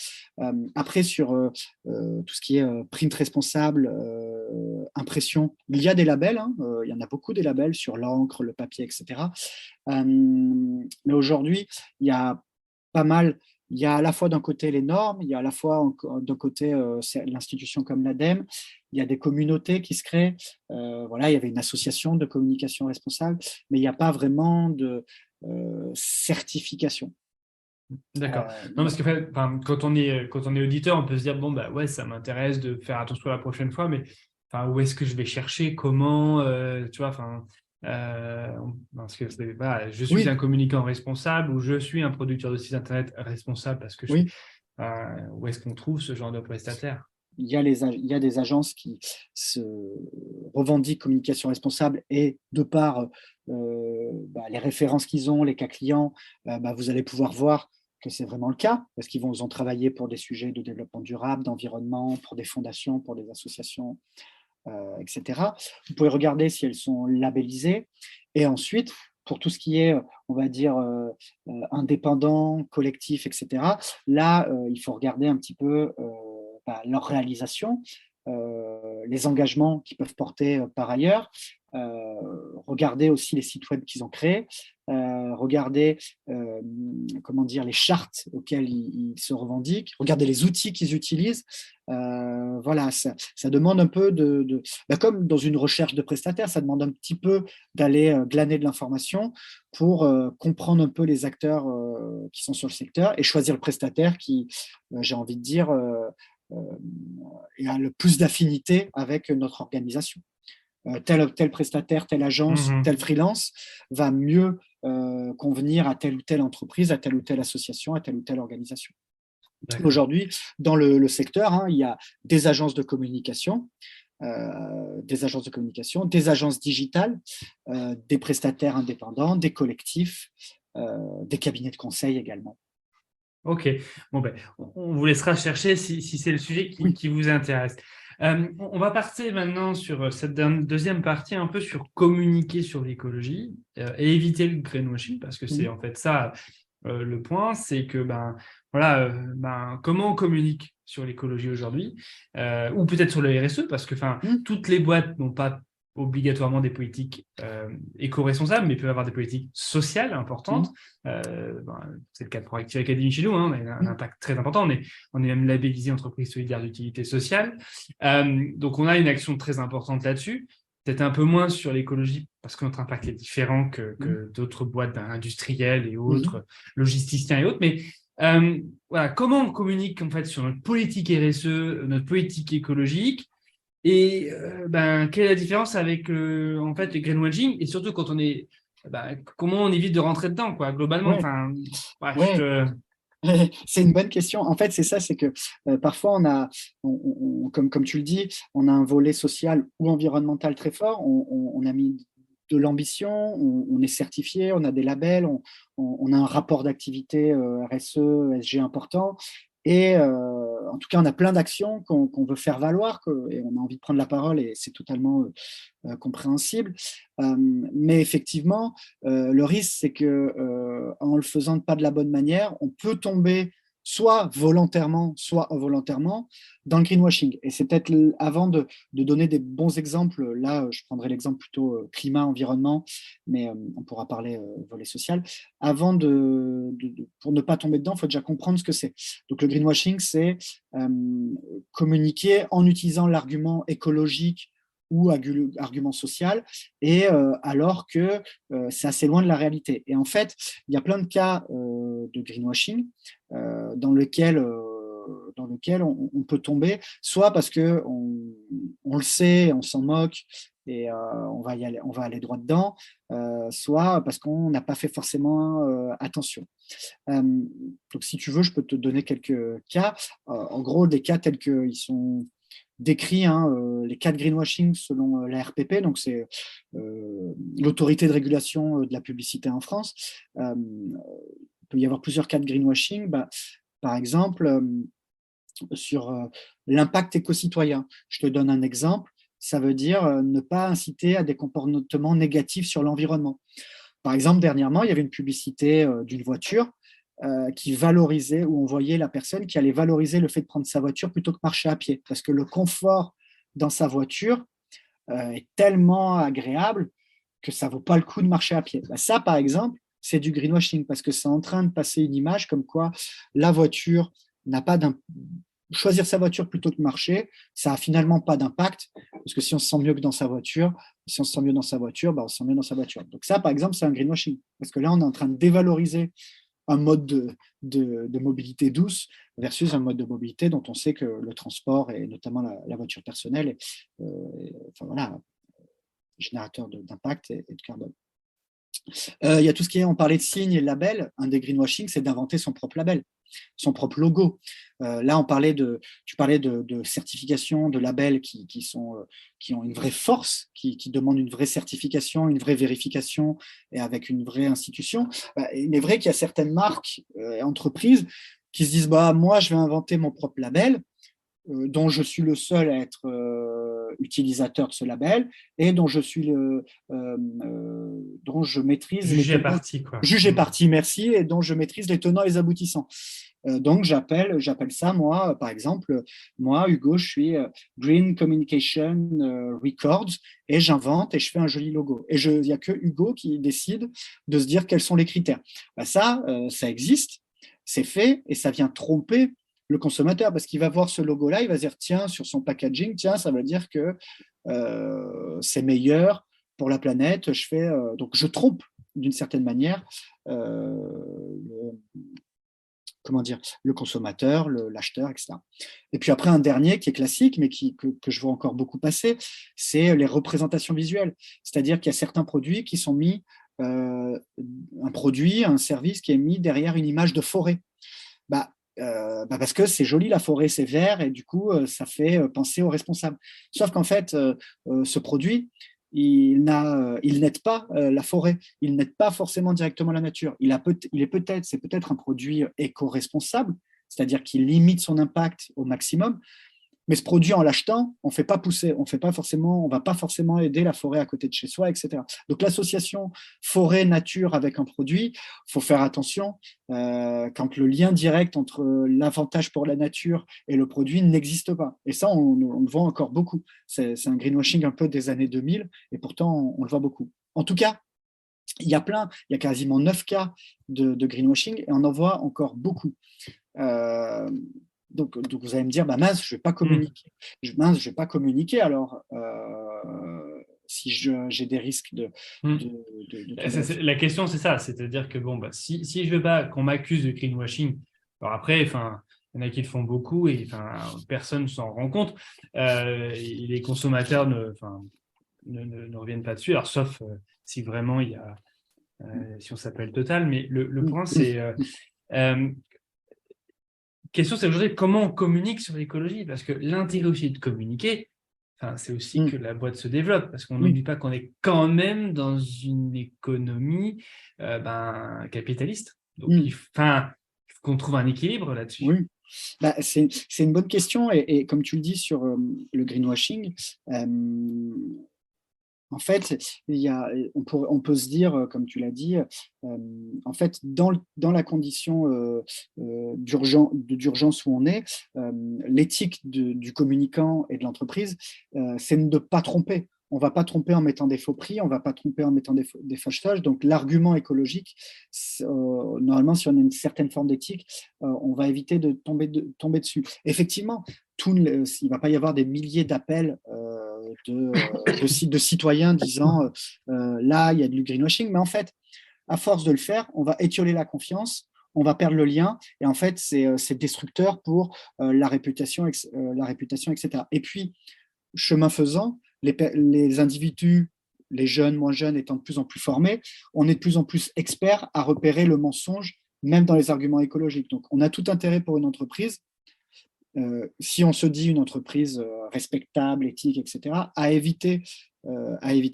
Après, sur tout ce qui est print responsable, impression, il y a des labels, hein, il y en a beaucoup des labels sur l'encre, le papier, etc. Mais aujourd'hui, il y a pas mal, il y a à la fois d'un côté les normes, il y a à la fois d'un côté l'institution comme l'ADEME, il y a des communautés qui se créent. Voilà, il y avait une association de communication responsable, mais il n'y a pas vraiment de certification. D'accord. Non, parce que quand on est auditeur, on peut se dire, bon, bah ouais, ça m'intéresse de faire attention la prochaine fois, mais où est-ce que je vais chercher, comment, tu vois, parce que voilà, je suis un Oui, communicant responsable ou je suis un producteur de site internet responsable parce que je suis. oui. Où est-ce qu'on trouve ce genre de prestataire? Il y a des agences qui se revendiquent communication responsable et de par les références qu'ils ont, les cas clients, vous allez pouvoir voir que c'est vraiment le cas, parce qu'ils ont travaillé pour des sujets de développement durable, d'environnement, pour des fondations, pour des associations, etc. Vous pouvez regarder si elles sont labellisées. Et ensuite, pour tout ce qui est, on va dire, indépendant, collectif, etc., là, il faut regarder un petit peu leur réalisation, les engagements qu'ils peuvent porter par ailleurs, regarder aussi les sites web qu'ils ont créés, regarder comment dire, les chartes auxquelles ils se revendiquent, regarder les outils qu'ils utilisent. Voilà, ça demande un peu comme dans une recherche de prestataire, ça demande un petit peu d'aller glaner de l'information pour comprendre un peu les acteurs qui sont sur le secteur et choisir le prestataire qui, j'ai envie de dire, et a le plus d'affinité avec notre organisation. Tel prestataire, telle agence, tel freelance va mieux convenir à telle ou telle entreprise, à telle ou telle association, à telle ou telle organisation. Aujourd'hui, dans le secteur, hein, il y a des agences de communication, des agences digitales, des prestataires indépendants, des collectifs, des cabinets de conseil également. Ok, bon ben, on vous laissera chercher si c'est le sujet qui vous intéresse. On va partir maintenant sur cette deuxième partie, un peu sur communiquer sur l'écologie et éviter le greenwashing, parce que c'est en fait ça le point, c'est que comment on communique sur l'écologie aujourd'hui, ou peut-être sur le RSE, parce que toutes les boîtes n'ont pas obligatoirement des politiques éco-responsables, mais peuvent avoir des politiques sociales importantes. C'est le cas de Proactive Academy chez nous, hein, on a un impact très important, on est même labellisé entreprise solidaire d'utilité sociale. Donc on a une action très importante là-dessus, peut-être un peu moins sur l'écologie, parce que notre impact est différent que d'autres boîtes industrielles et autres, logisticiens et autres, mais comment on communique en fait sur notre politique RSE, notre politique écologique, et quelle est la différence avec en fait, le greenwashing, et surtout quand on est, comment on évite de rentrer dedans, quoi, globalement. C'est une bonne question. En fait, c'est ça, c'est que parfois comme tu le dis, on a un volet social ou environnemental très fort. On a mis de l'ambition, on est certifié, on a des labels, on a un rapport d'activité RSE, SG important. Et en tout cas, on a plein d'actions qu'on veut faire valoir et on a envie de prendre la parole et c'est totalement compréhensible. Mais effectivement, le risque, c'est que en le faisant pas de la bonne manière, on peut tomber soit volontairement, soit involontairement, dans le greenwashing. Et c'est peut-être avant de donner des bons exemples, là, je prendrai l'exemple plutôt climat, environnement, mais on pourra parler volet social. Avant pour ne pas tomber dedans, il faut déjà comprendre ce que c'est. Donc le greenwashing, c'est communiquer en utilisant l'argument écologique ou argument social, et alors que c'est assez loin de la réalité. Et en fait, il y a plein de cas de greenwashing dans lequel on peut tomber, soit parce qu'on le sait, on s'en moque, et on va aller droit dedans, soit parce qu'on n'a pas fait forcément attention. Donc, si tu veux, je peux te donner quelques cas. En gros, des cas tels qu'ils sont décrits, les cas de greenwashing selon la RPP, donc c'est l'autorité de régulation de la publicité en France. Il peut y avoir plusieurs cas de greenwashing. Par exemple, sur l'impact éco-citoyen. Je te donne un exemple. Ça veut dire ne pas inciter à des comportements négatifs sur l'environnement. Par exemple, dernièrement, il y avait une publicité d'une voiture qui valorisait, où on voyait la personne qui allait valoriser le fait de prendre sa voiture plutôt que marcher à pied, parce que le confort dans sa voiture est tellement agréable que ça ne vaut pas le coup de marcher à pied. Ça, par exemple, c'est du greenwashing, parce que c'est en train de passer une image comme quoi la voiture n'a pas choisir sa voiture plutôt que marcher, ça n'a finalement pas d'impact, parce que si on se sent mieux que dans sa voiture, on se sent mieux dans sa voiture. Donc ça, par exemple, c'est un greenwashing, parce que là, on est en train de dévaloriser un mode de mobilité douce versus un mode de mobilité dont on sait que le transport, et notamment la voiture personnelle, générateur d'impact et de carbone. Il y a tout ce qui est, on parlait de signes et de labels. Un des greenwashing, c'est d'inventer son propre label, son propre logo. Là, tu parlais de certification, de labels qui ont une vraie force, qui demandent une vraie certification, une vraie vérification et avec une vraie institution. Il est vrai qu'il y a certaines marques et entreprises qui se disent moi, je vais inventer mon propre label, dont je suis le seul à être utilisateur de ce label et dont je maîtrise jugé parti, quoi. Jugé parti, merci, et dont je maîtrise les tenants et les aboutissants. Donc j'appelle ça, moi, par exemple, moi, Hugo, je suis Green Communication Records, et j'invente et je fais un joli logo. Et il n'y a que Hugo qui décide de se dire quels sont les critères. Ça existe, c'est fait, et ça vient tromper le consommateur, parce qu'il va voir ce logo-là, il va se dire, tiens, sur son packaging, ça veut dire que c'est meilleur pour la planète. Donc je trompe d'une certaine manière comment dire, le consommateur, l'acheteur, etc. Et puis après, un dernier qui est classique, mais que je vois encore beaucoup passer, c'est les représentations visuelles. C'est-à-dire qu'il y a certains produits qui sont mis, un produit, un service qui est mis derrière une image de forêt. Parce que c'est joli, la forêt, c'est vert, et du coup, ça fait penser aux responsables. Sauf qu'en fait, ce produit, il n'aide pas la forêt, il n'aide pas forcément directement la nature. C'est peut-être un produit éco-responsable, c'est-à-dire qu'il limite son impact au maximum, mais ce produit, en l'achetant, on fait pas pousser, on va pas forcément aider la forêt à côté de chez soi, etc. Donc l'association forêt-nature avec un produit, faut faire attention quand le lien direct entre l'avantage pour la nature et le produit n'existe pas. Et ça, on le voit encore beaucoup. C'est un greenwashing un peu des années 2000, et pourtant on le voit beaucoup. En tout cas, il y a quasiment 9 cas de greenwashing, et on en voit encore beaucoup. Donc, vous allez me dire, mince, je ne vais pas communiquer. Mince, je vais pas communiquer, alors si j'ai des risques de La question, c'est ça. C'est-à-dire que si je ne veux pas qu'on m'accuse de greenwashing, alors après, il y en a qui le font beaucoup et personne ne s'en rend compte. Et les consommateurs ne reviennent pas dessus, alors sauf si vraiment il y a, si on s'appelle Total. Mais le point, c'est... question, c'est aujourd'hui comment on communique sur l'écologie, parce que l'intérêt aussi de communiquer, c'est aussi que la boîte se développe, parce qu'on n'oublie pas qu'on est quand même dans une économie capitaliste. Donc, il faut qu'on trouve un équilibre là-dessus. Oui. C'est une bonne question, et comme tu le dis sur le greenwashing, en fait, on peut se dire, comme tu l'as dit, en fait, dans la condition d'urgence où on est, l'éthique du communicant et de l'entreprise, c'est de ne pas tromper. On ne va pas tromper en mettant des faux prix, on ne va pas tromper en mettant des fâchettages. Donc, l'argument écologique, normalement, si on a une certaine forme d'éthique, on va éviter de tomber dessus. Effectivement, il ne va pas y avoir des milliers d'appels de citoyens disant là, il y a du greenwashing, mais en fait, à force de le faire, on va étioler la confiance, on va perdre le lien, et en fait, c'est destructeur pour la réputation, etc. Et puis, chemin faisant, les individus, les jeunes, moins jeunes, étant de plus en plus formés, on est de plus en plus experts à repérer le mensonge, même dans les arguments écologiques. Donc, on a tout intérêt pour une entreprise, si on se dit une entreprise respectable, éthique, etc., à éviter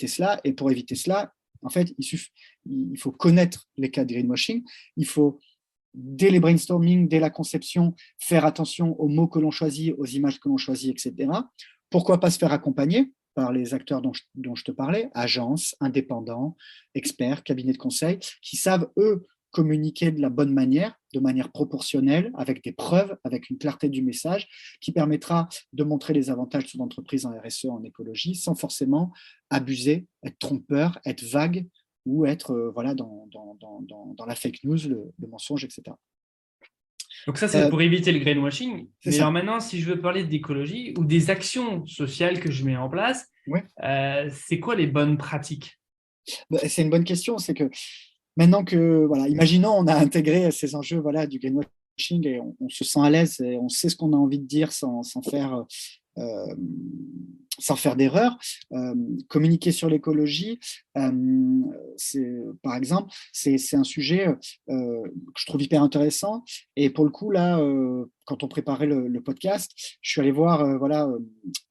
cela. Et pour éviter cela, en fait, il faut connaître les cas de greenwashing. Il faut, dès les brainstorming, dès la conception, faire attention aux mots que l'on choisit, aux images que l'on choisit, etc. Pourquoi pas se faire accompagner par les acteurs dont je te parlais, agences, indépendants, experts, cabinets de conseil, qui savent, eux, communiquer de la bonne manière, de manière proportionnelle, avec des preuves, avec une clarté du message, qui permettra de montrer les avantages de son entreprise en RSE, en écologie, sans forcément abuser, être trompeur, être vague, ou être dans la fake news, le mensonge, etc. Donc ça, c'est pour éviter le greenwashing. Mais alors maintenant, si je veux parler d'écologie ou des actions sociales que je mets en place, c'est quoi les bonnes pratiques? C'est une bonne question. C'est que maintenant que, imaginons, on a intégré ces enjeux du greenwashing, et on se sent à l'aise et on sait ce qu'on a envie de dire sans faire d'erreur. Communiquer sur l'écologie, par exemple, c'est un sujet que je trouve hyper intéressant. Et pour le coup, là, quand on préparait le podcast, je suis allé voir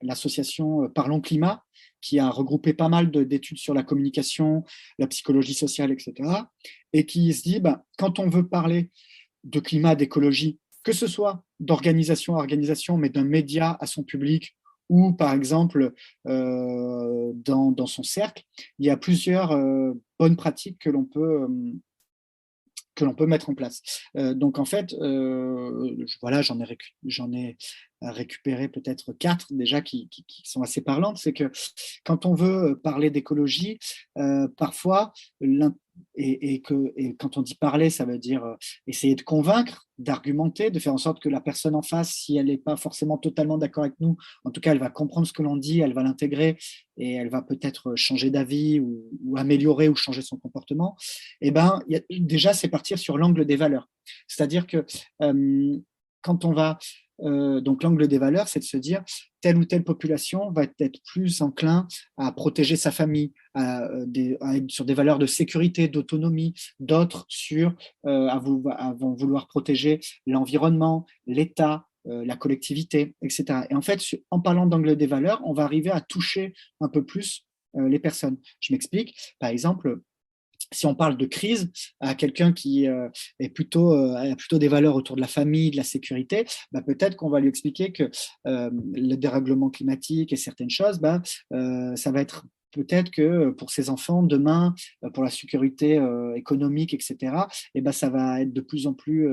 l'association Parlons Climat, qui a regroupé pas mal d'études sur la communication, la psychologie sociale, etc. Et qui se dit, quand on veut parler de climat, d'écologie, que ce soit d'organisation à organisation, mais d'un média à son public, ou par exemple dans son cercle, il y a plusieurs bonnes pratiques que l'on peut mettre en place. Donc en fait, j'en ai récupéré peut-être 4 déjà qui sont assez parlantes. C'est que quand on veut parler d'écologie, parfois, et quand on dit parler, ça veut dire essayer de convaincre, d'argumenter, de faire en sorte que la personne en face, si elle n'est pas forcément totalement d'accord avec nous, en tout cas, elle va comprendre ce que l'on dit, elle va l'intégrer, et elle va peut-être changer d'avis ou améliorer ou changer son comportement. Et déjà, c'est partir sur l'angle des valeurs. C'est-à-dire que quand on va… donc l'angle des valeurs, c'est de se dire telle ou telle population va être plus enclin à protéger sa famille, à être sur des valeurs de sécurité, d'autonomie, d'autres vont vouloir protéger l'environnement, l'État, la collectivité, etc. Et en fait, en parlant d'angle des valeurs, on va arriver à toucher un peu plus les personnes. Je m'explique. Par exemple, si on parle de crise à quelqu'un qui a plutôt des valeurs autour de la famille, de la sécurité, peut-être qu'on va lui expliquer que le dérèglement climatique et certaines choses, ça va être peut-être que pour ses enfants, demain, pour la sécurité économique, etc., ça va être de plus en plus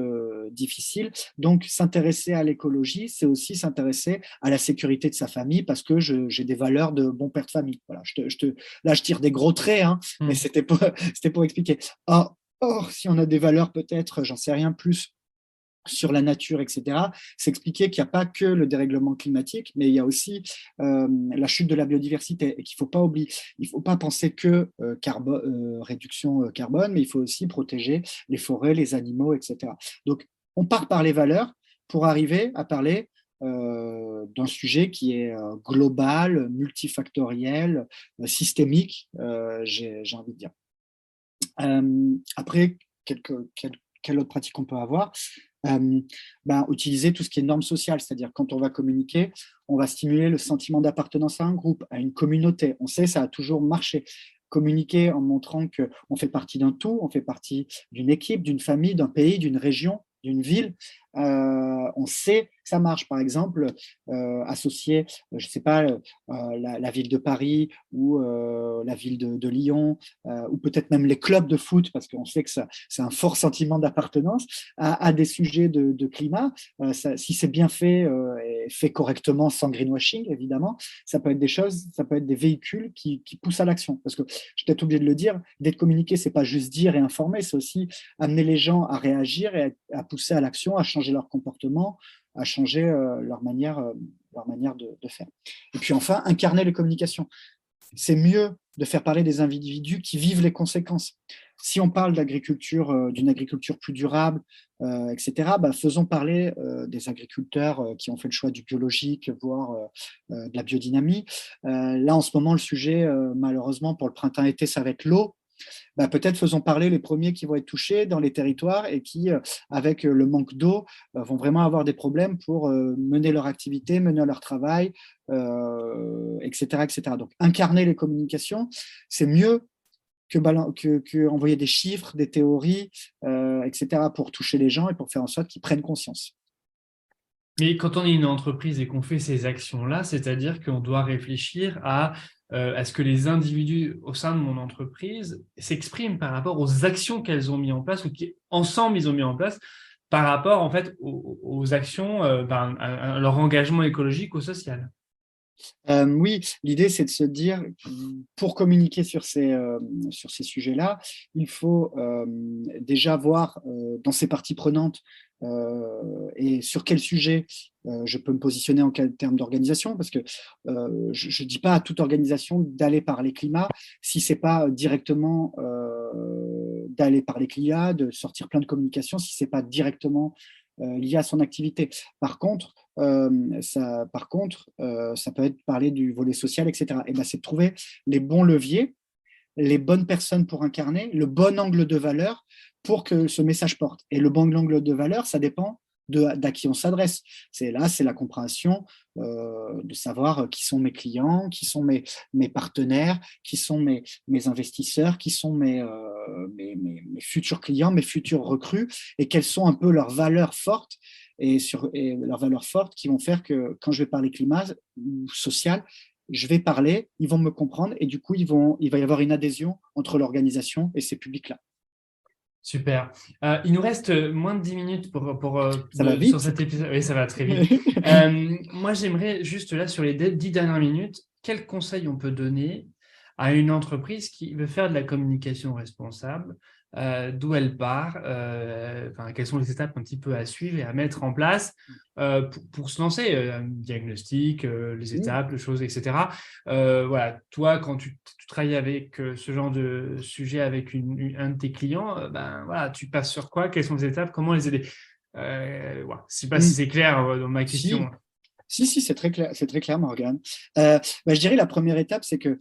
difficile. Donc, s'intéresser à l'écologie, c'est aussi s'intéresser à la sécurité de sa famille parce que j'ai des valeurs de bon père de famille. Voilà, là, je tire des gros traits, mais c'était pour expliquer. Or, si on a des valeurs peut-être, j'en sais rien plus, sur la nature, etc., c'est expliquer qu'il n'y a pas que le dérèglement climatique, mais il y a aussi la chute de la biodiversité et qu'il ne faut pas oublier. Il ne faut pas penser que réduction carbone, mais il faut aussi protéger les forêts, les animaux, etc. Donc, on part par les valeurs pour arriver à parler d'un sujet qui est global, multifactoriel, systémique, j'ai envie de dire. Après, quelle autre pratique on peut avoir? Utiliser tout ce qui est normes sociales, c'est-à-dire quand on va communiquer, on va stimuler le sentiment d'appartenance à un groupe, à une communauté. On sait, ça a toujours marché. Communiquer en montrant qu'on fait partie d'un tout, on fait partie d'une équipe, d'une famille, d'un pays, d'une région, d'une ville, on sait que ça marche. Par exemple, associer, je ne sais pas, la ville de Paris ou la ville de Lyon, ou peut-être même les clubs de foot, parce qu'on sait que c'est un fort sentiment d'appartenance à des sujets de climat. Si c'est bien fait et fait correctement, sans greenwashing, évidemment, ça peut être des choses, ça peut être des véhicules qui poussent à l'action. Parce que je suis peut-être obligé de le dire, d'être communiqué, c'est pas juste dire et informer, c'est aussi amener les gens à réagir et à pousser à l'action, à changer leur comportement, à changer leur manière de faire. Et puis enfin, incarner les communications. C'est mieux de faire parler des individus qui vivent les conséquences. Si on parle d'agriculture, d'une agriculture plus durable, etc., faisons parler des agriculteurs qui ont fait le choix du biologique, voire de la biodynamie. Là, en ce moment, le sujet, malheureusement, pour le printemps-été, ça va être l'eau. Peut-être faisons parler les premiers qui vont être touchés dans les territoires et qui, avec le manque d'eau, vont vraiment avoir des problèmes pour mener leur activité, mener leur travail, etc., etc. Donc, incarner les communications, c'est mieux que envoyer des chiffres, des théories, etc., pour toucher les gens et pour faire en sorte qu'ils prennent conscience. Mais quand on est une entreprise et qu'on fait ces actions-là, c'est-à-dire qu'on doit réfléchir à ce que les individus au sein de mon entreprise s'expriment par rapport aux actions qu'elles ont mis en place ou qu'ensemble ils ont mis en place par rapport en fait aux actions, à leur engagement écologique ou social. Oui, l'idée, c'est de se dire, pour communiquer sur ces sujets-là, il faut déjà voir dans ces parties prenantes et sur quel sujet je peux me positionner en termes d'organisation, parce que je ne dis pas à toute organisation d'aller parler climat si ce n'est pas directement d'aller parler climat, de sortir plein de communications, si ce n'est pas directement lié à son activité. Par contre, ça peut être parler du volet social, etc. Et c'est de trouver les bons leviers, les bonnes personnes pour incarner, le bon angle de valeur pour que ce message porte. Et le bon angle de valeur, ça dépend d'à qui on s'adresse. C'est la compréhension de savoir qui sont mes clients, qui sont mes partenaires, qui sont mes investisseurs, qui sont mes futurs clients, mes futurs recrues, et quelles sont un peu leurs valeurs fortes et leurs valeurs fortes qui vont faire que quand je vais parler climat ou social, je vais parler, ils vont me comprendre et du coup, il va y avoir une adhésion entre l'organisation et ces publics-là. Super. Il nous reste moins de 10 minutes ça va vite. sur cet épisode. Oui, ça va très vite. Moi, j'aimerais juste là, sur les 10 dernières minutes, quels conseils on peut donner à une entreprise qui veut faire de la communication responsable d'où elle part, quelles sont les étapes un petit peu à suivre et à mettre en place pour se lancer, un diagnostic, les étapes, les choses, etc. Voilà, toi, quand tu travailles avec ce genre de sujet avec un de tes clients, voilà, tu passes sur quoi? Quelles sont les étapes? Comment les aider? Voilà. Je ne sais pas si c'est clair dans ma question. Si, si, c'est très clair, Morgane. Je dirais la première étape, c'est que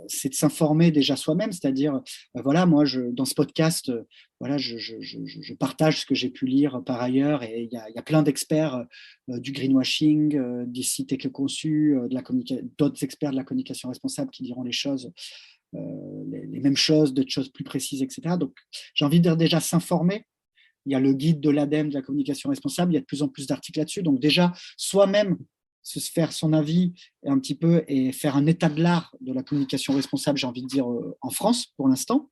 c'est de s'informer déjà soi-même, c'est-à-dire, voilà, moi, dans ce podcast, voilà, je partage ce que j'ai pu lire par ailleurs, et il y a plein d'experts du greenwashing, des sites éco-conçus, d'autres experts de la communication responsable qui diront les choses, les mêmes choses, d'autres choses plus précises, etc. Donc, j'ai envie de dire déjà s'informer. Il y a le guide de l'ADEME de la communication responsable, il y a de plus en plus d'articles là-dessus. Donc déjà, soi-même, se faire son avis un petit peu et faire un état de l'art de la communication responsable, j'ai envie de dire, en France pour l'instant.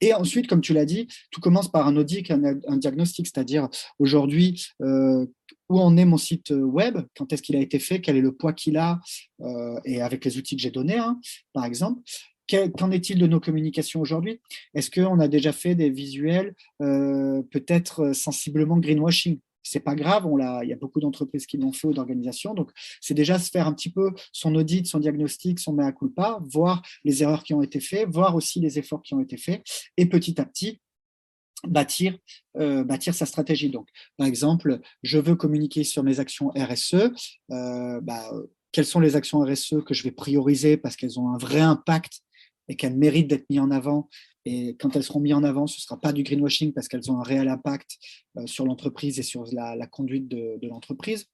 Et ensuite, comme tu l'as dit, tout commence par un audit, un diagnostic, c'est-à-dire aujourd'hui, où en est mon site web, quand est-ce qu'il a été fait, quel est le poids qu'il a, et avec les outils que j'ai donnés, hein, par exemple. Qu'en est-il de nos communications aujourd'hui? Est-ce qu'on a déjà fait des visuels peut-être sensiblement greenwashing? C'est pas grave, il y a beaucoup d'entreprises qui l'ont fait ou d'organisations. Donc, c'est déjà se faire un petit peu son audit, son diagnostic, son mea culpa, voir les erreurs qui ont été faites, voir aussi les efforts qui ont été faits, et petit à petit, bâtir sa stratégie. Donc, par exemple, je veux communiquer sur mes actions RSE. Quelles sont les actions RSE que je vais prioriser parce qu'elles ont un vrai impact et qu'elles méritent d'être mises en avant. Et quand elles seront mises en avant, ce ne sera pas du greenwashing parce qu'elles ont un réel impact sur l'entreprise et sur la conduite de l'entreprise.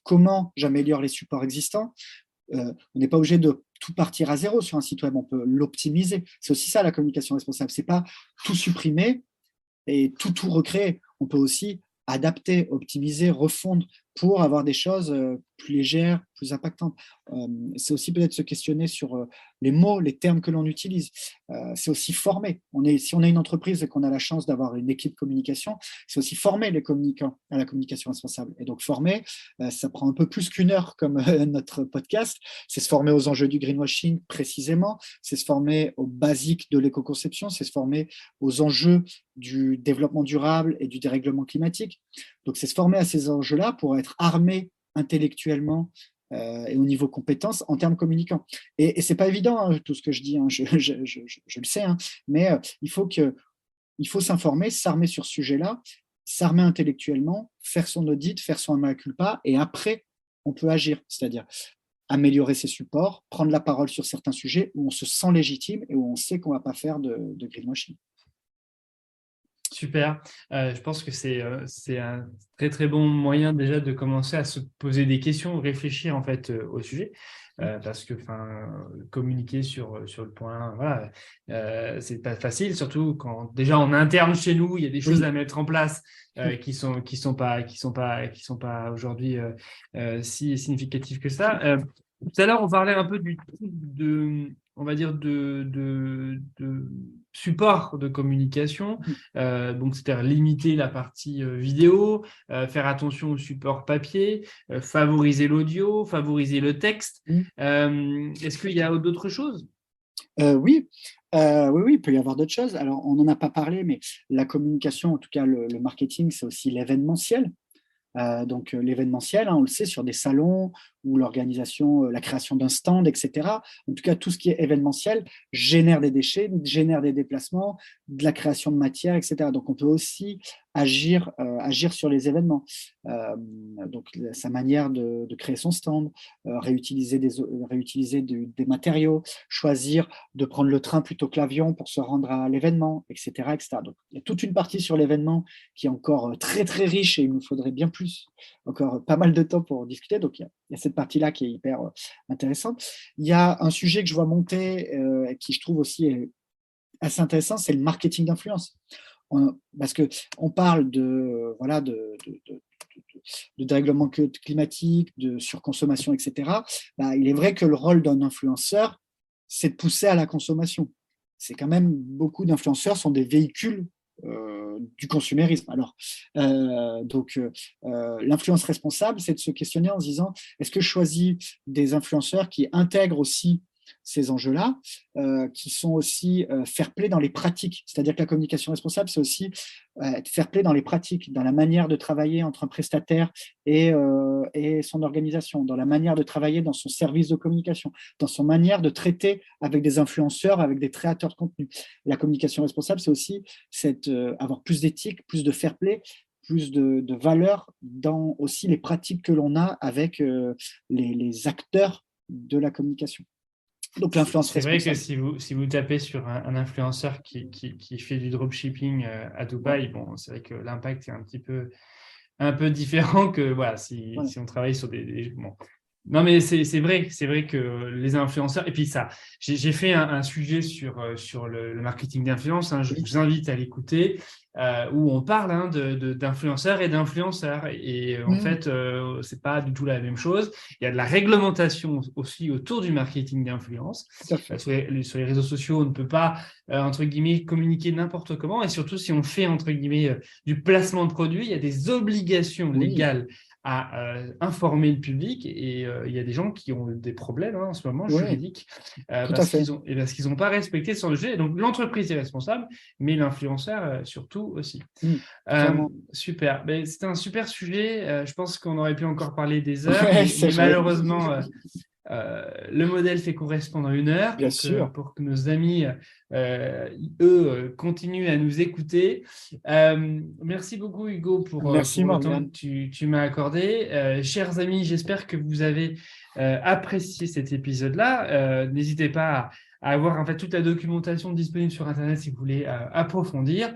Comment j'améliore les supports existants? On n'est pas obligé de tout partir à zéro sur un site web, on peut l'optimiser. C'est aussi ça la communication responsable. Ce n'est pas tout supprimer et tout recréer. On peut aussi adapter, optimiser, refondre pour avoir des choses plus légères, plus impactantes. C'est aussi peut-être se questionner sur les mots, les termes que l'on utilise. C'est aussi former. Si on est une entreprise et qu'on a la chance d'avoir une équipe communication, c'est aussi former les communicants à la communication responsable. Et donc former, ça prend un peu plus qu'une heure comme notre podcast. C'est se former aux enjeux du greenwashing précisément, c'est se former aux basiques de l'éco-conception, c'est se former aux enjeux du développement durable et du dérèglement climatique. Donc c'est se former à ces enjeux-là pour être armé intellectuellement et au niveau compétences en termes communicants. Et ce n'est pas évident, hein, tout ce que je dis, hein, je le sais, hein, mais il faut s'informer, s'armer sur ce sujet-là, s'armer intellectuellement, faire son audit, faire son mea culpa, et après, on peut agir, c'est-à-dire améliorer ses supports, prendre la parole sur certains sujets où on se sent légitime et où on sait qu'on ne va pas faire de greenwashing. Super. Je pense que c'est un très, très bon moyen déjà de commencer à se poser des questions, réfléchir en fait au sujet. Parce que communiquer sur le point, voilà, c'est pas facile, surtout quand déjà en interne chez nous, il y a des choses à mettre en place qui sont pas aujourd'hui si significatives que ça. Tout à l'heure, on parlait un peu on va dire de support de communication, donc c'est-à-dire limiter la partie vidéo, faire attention au support papier, favoriser l'audio, favoriser le texte. Est-ce qu'il y a d'autres choses? Oui, il peut y avoir d'autres choses. Alors, on n'en a pas parlé, mais la communication, en tout cas le marketing, c'est aussi l'événementiel. Donc l'événementiel, hein, on le sait, sur des salons ou l'organisation, la création d'un stand, etc. En tout cas, tout ce qui est événementiel génère des déchets, génère des déplacements, de la création de matière, etc. Donc on peut aussi agir sur les événements. Donc sa manière de créer son stand, réutiliser des matériaux, choisir de prendre le train plutôt que l'avion pour se rendre à l'événement, etc., etc. Donc il y a toute une partie sur l'événement qui est encore très très riche et il nous faudrait bien plus, encore pas mal de temps pour discuter. Donc il y a cette partie-là qui est hyper intéressante. Il y a un sujet que je vois monter qui je trouve aussi assez intéressant, c'est le marketing d'influence. Parce qu'on parle de dérèglement climatique, de surconsommation, etc. Il est vrai que le rôle d'un influenceur, c'est de pousser à la consommation. C'est quand même, beaucoup d'influenceurs sont des véhicules du consumérisme. Alors, l'influence responsable, c'est de se questionner en se disant, est-ce que je choisis des influenceurs qui intègrent aussi ces enjeux-là, qui sont aussi fair play dans les pratiques. C'est-à-dire que la communication responsable, c'est aussi fair play dans les pratiques, dans la manière de travailler entre un prestataire et son organisation, dans la manière de travailler dans son service de communication, dans son manière de traiter avec des influenceurs, avec des créateurs de contenu. La communication responsable, c'est aussi avoir plus d'éthique, plus de fair play, plus de valeur dans aussi les pratiques que l'on a avec les acteurs de la communication. Donc l'influence responsable. C'est vrai que si vous tapez sur un influenceur qui fait du dropshipping à Dubaï, bon, c'est vrai que l'impact est un peu différent que si on travaille sur des bon. Non, mais c'est vrai que les influenceurs, et puis ça, j'ai fait un sujet sur le marketing d'influence, je vous invite à l'écouter, où on parle d'influenceurs et d'influenceurs. Et en fait, c'est pas du tout la même chose. Il y a de la réglementation aussi autour du marketing d'influence. Sur les réseaux sociaux, on ne peut pas, entre guillemets, communiquer n'importe comment. Et surtout, si on fait, entre guillemets, du placement de produits, il y a des obligations légales à informer le public, et il y a des gens qui ont des problèmes en ce moment juridiques parce qu'ils n'ont pas respecté ce sujet. Donc l'entreprise est responsable, mais l'influenceur surtout aussi. Super, c'était un super sujet. Je pense qu'on aurait pu encore parler des heures, mais malheureusement le modèle fait qu'on reste pendant 1 heure pour que nos amis eux continuent à nous écouter. Merci beaucoup Hugo pour le temps que tu m'as accordé. Chers amis, j'espère que vous avez apprécié cet épisode-là. N'hésitez pas à avoir en fait toute la documentation disponible sur Internet si vous voulez approfondir.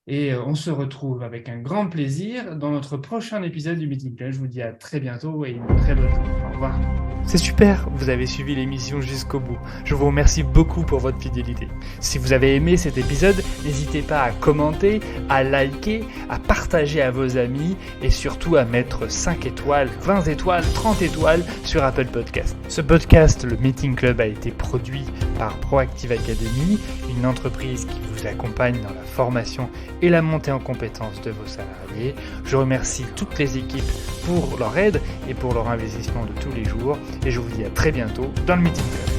Et on se retrouve avec un grand plaisir dans notre prochain épisode du Meeting Club. Je vous dis à très bientôt et une très bonne journée. Au revoir. C'est super, vous avez suivi l'émission jusqu'au bout. Je vous remercie beaucoup pour votre fidélité. Si vous avez aimé cet épisode, n'hésitez pas à commenter, à liker, à partager à vos amis et surtout à mettre 5 étoiles, 20 étoiles, 30 étoiles sur Apple Podcast. Ce podcast, le Meeting Club, a été produit par Proactive Academy, une entreprise qui vous accompagne dans la formation et la montée en compétences de vos salariés. Je remercie toutes les équipes pour leur aide et pour leur investissement de tous les jours. Et je vous dis à très bientôt dans le Meeting Club.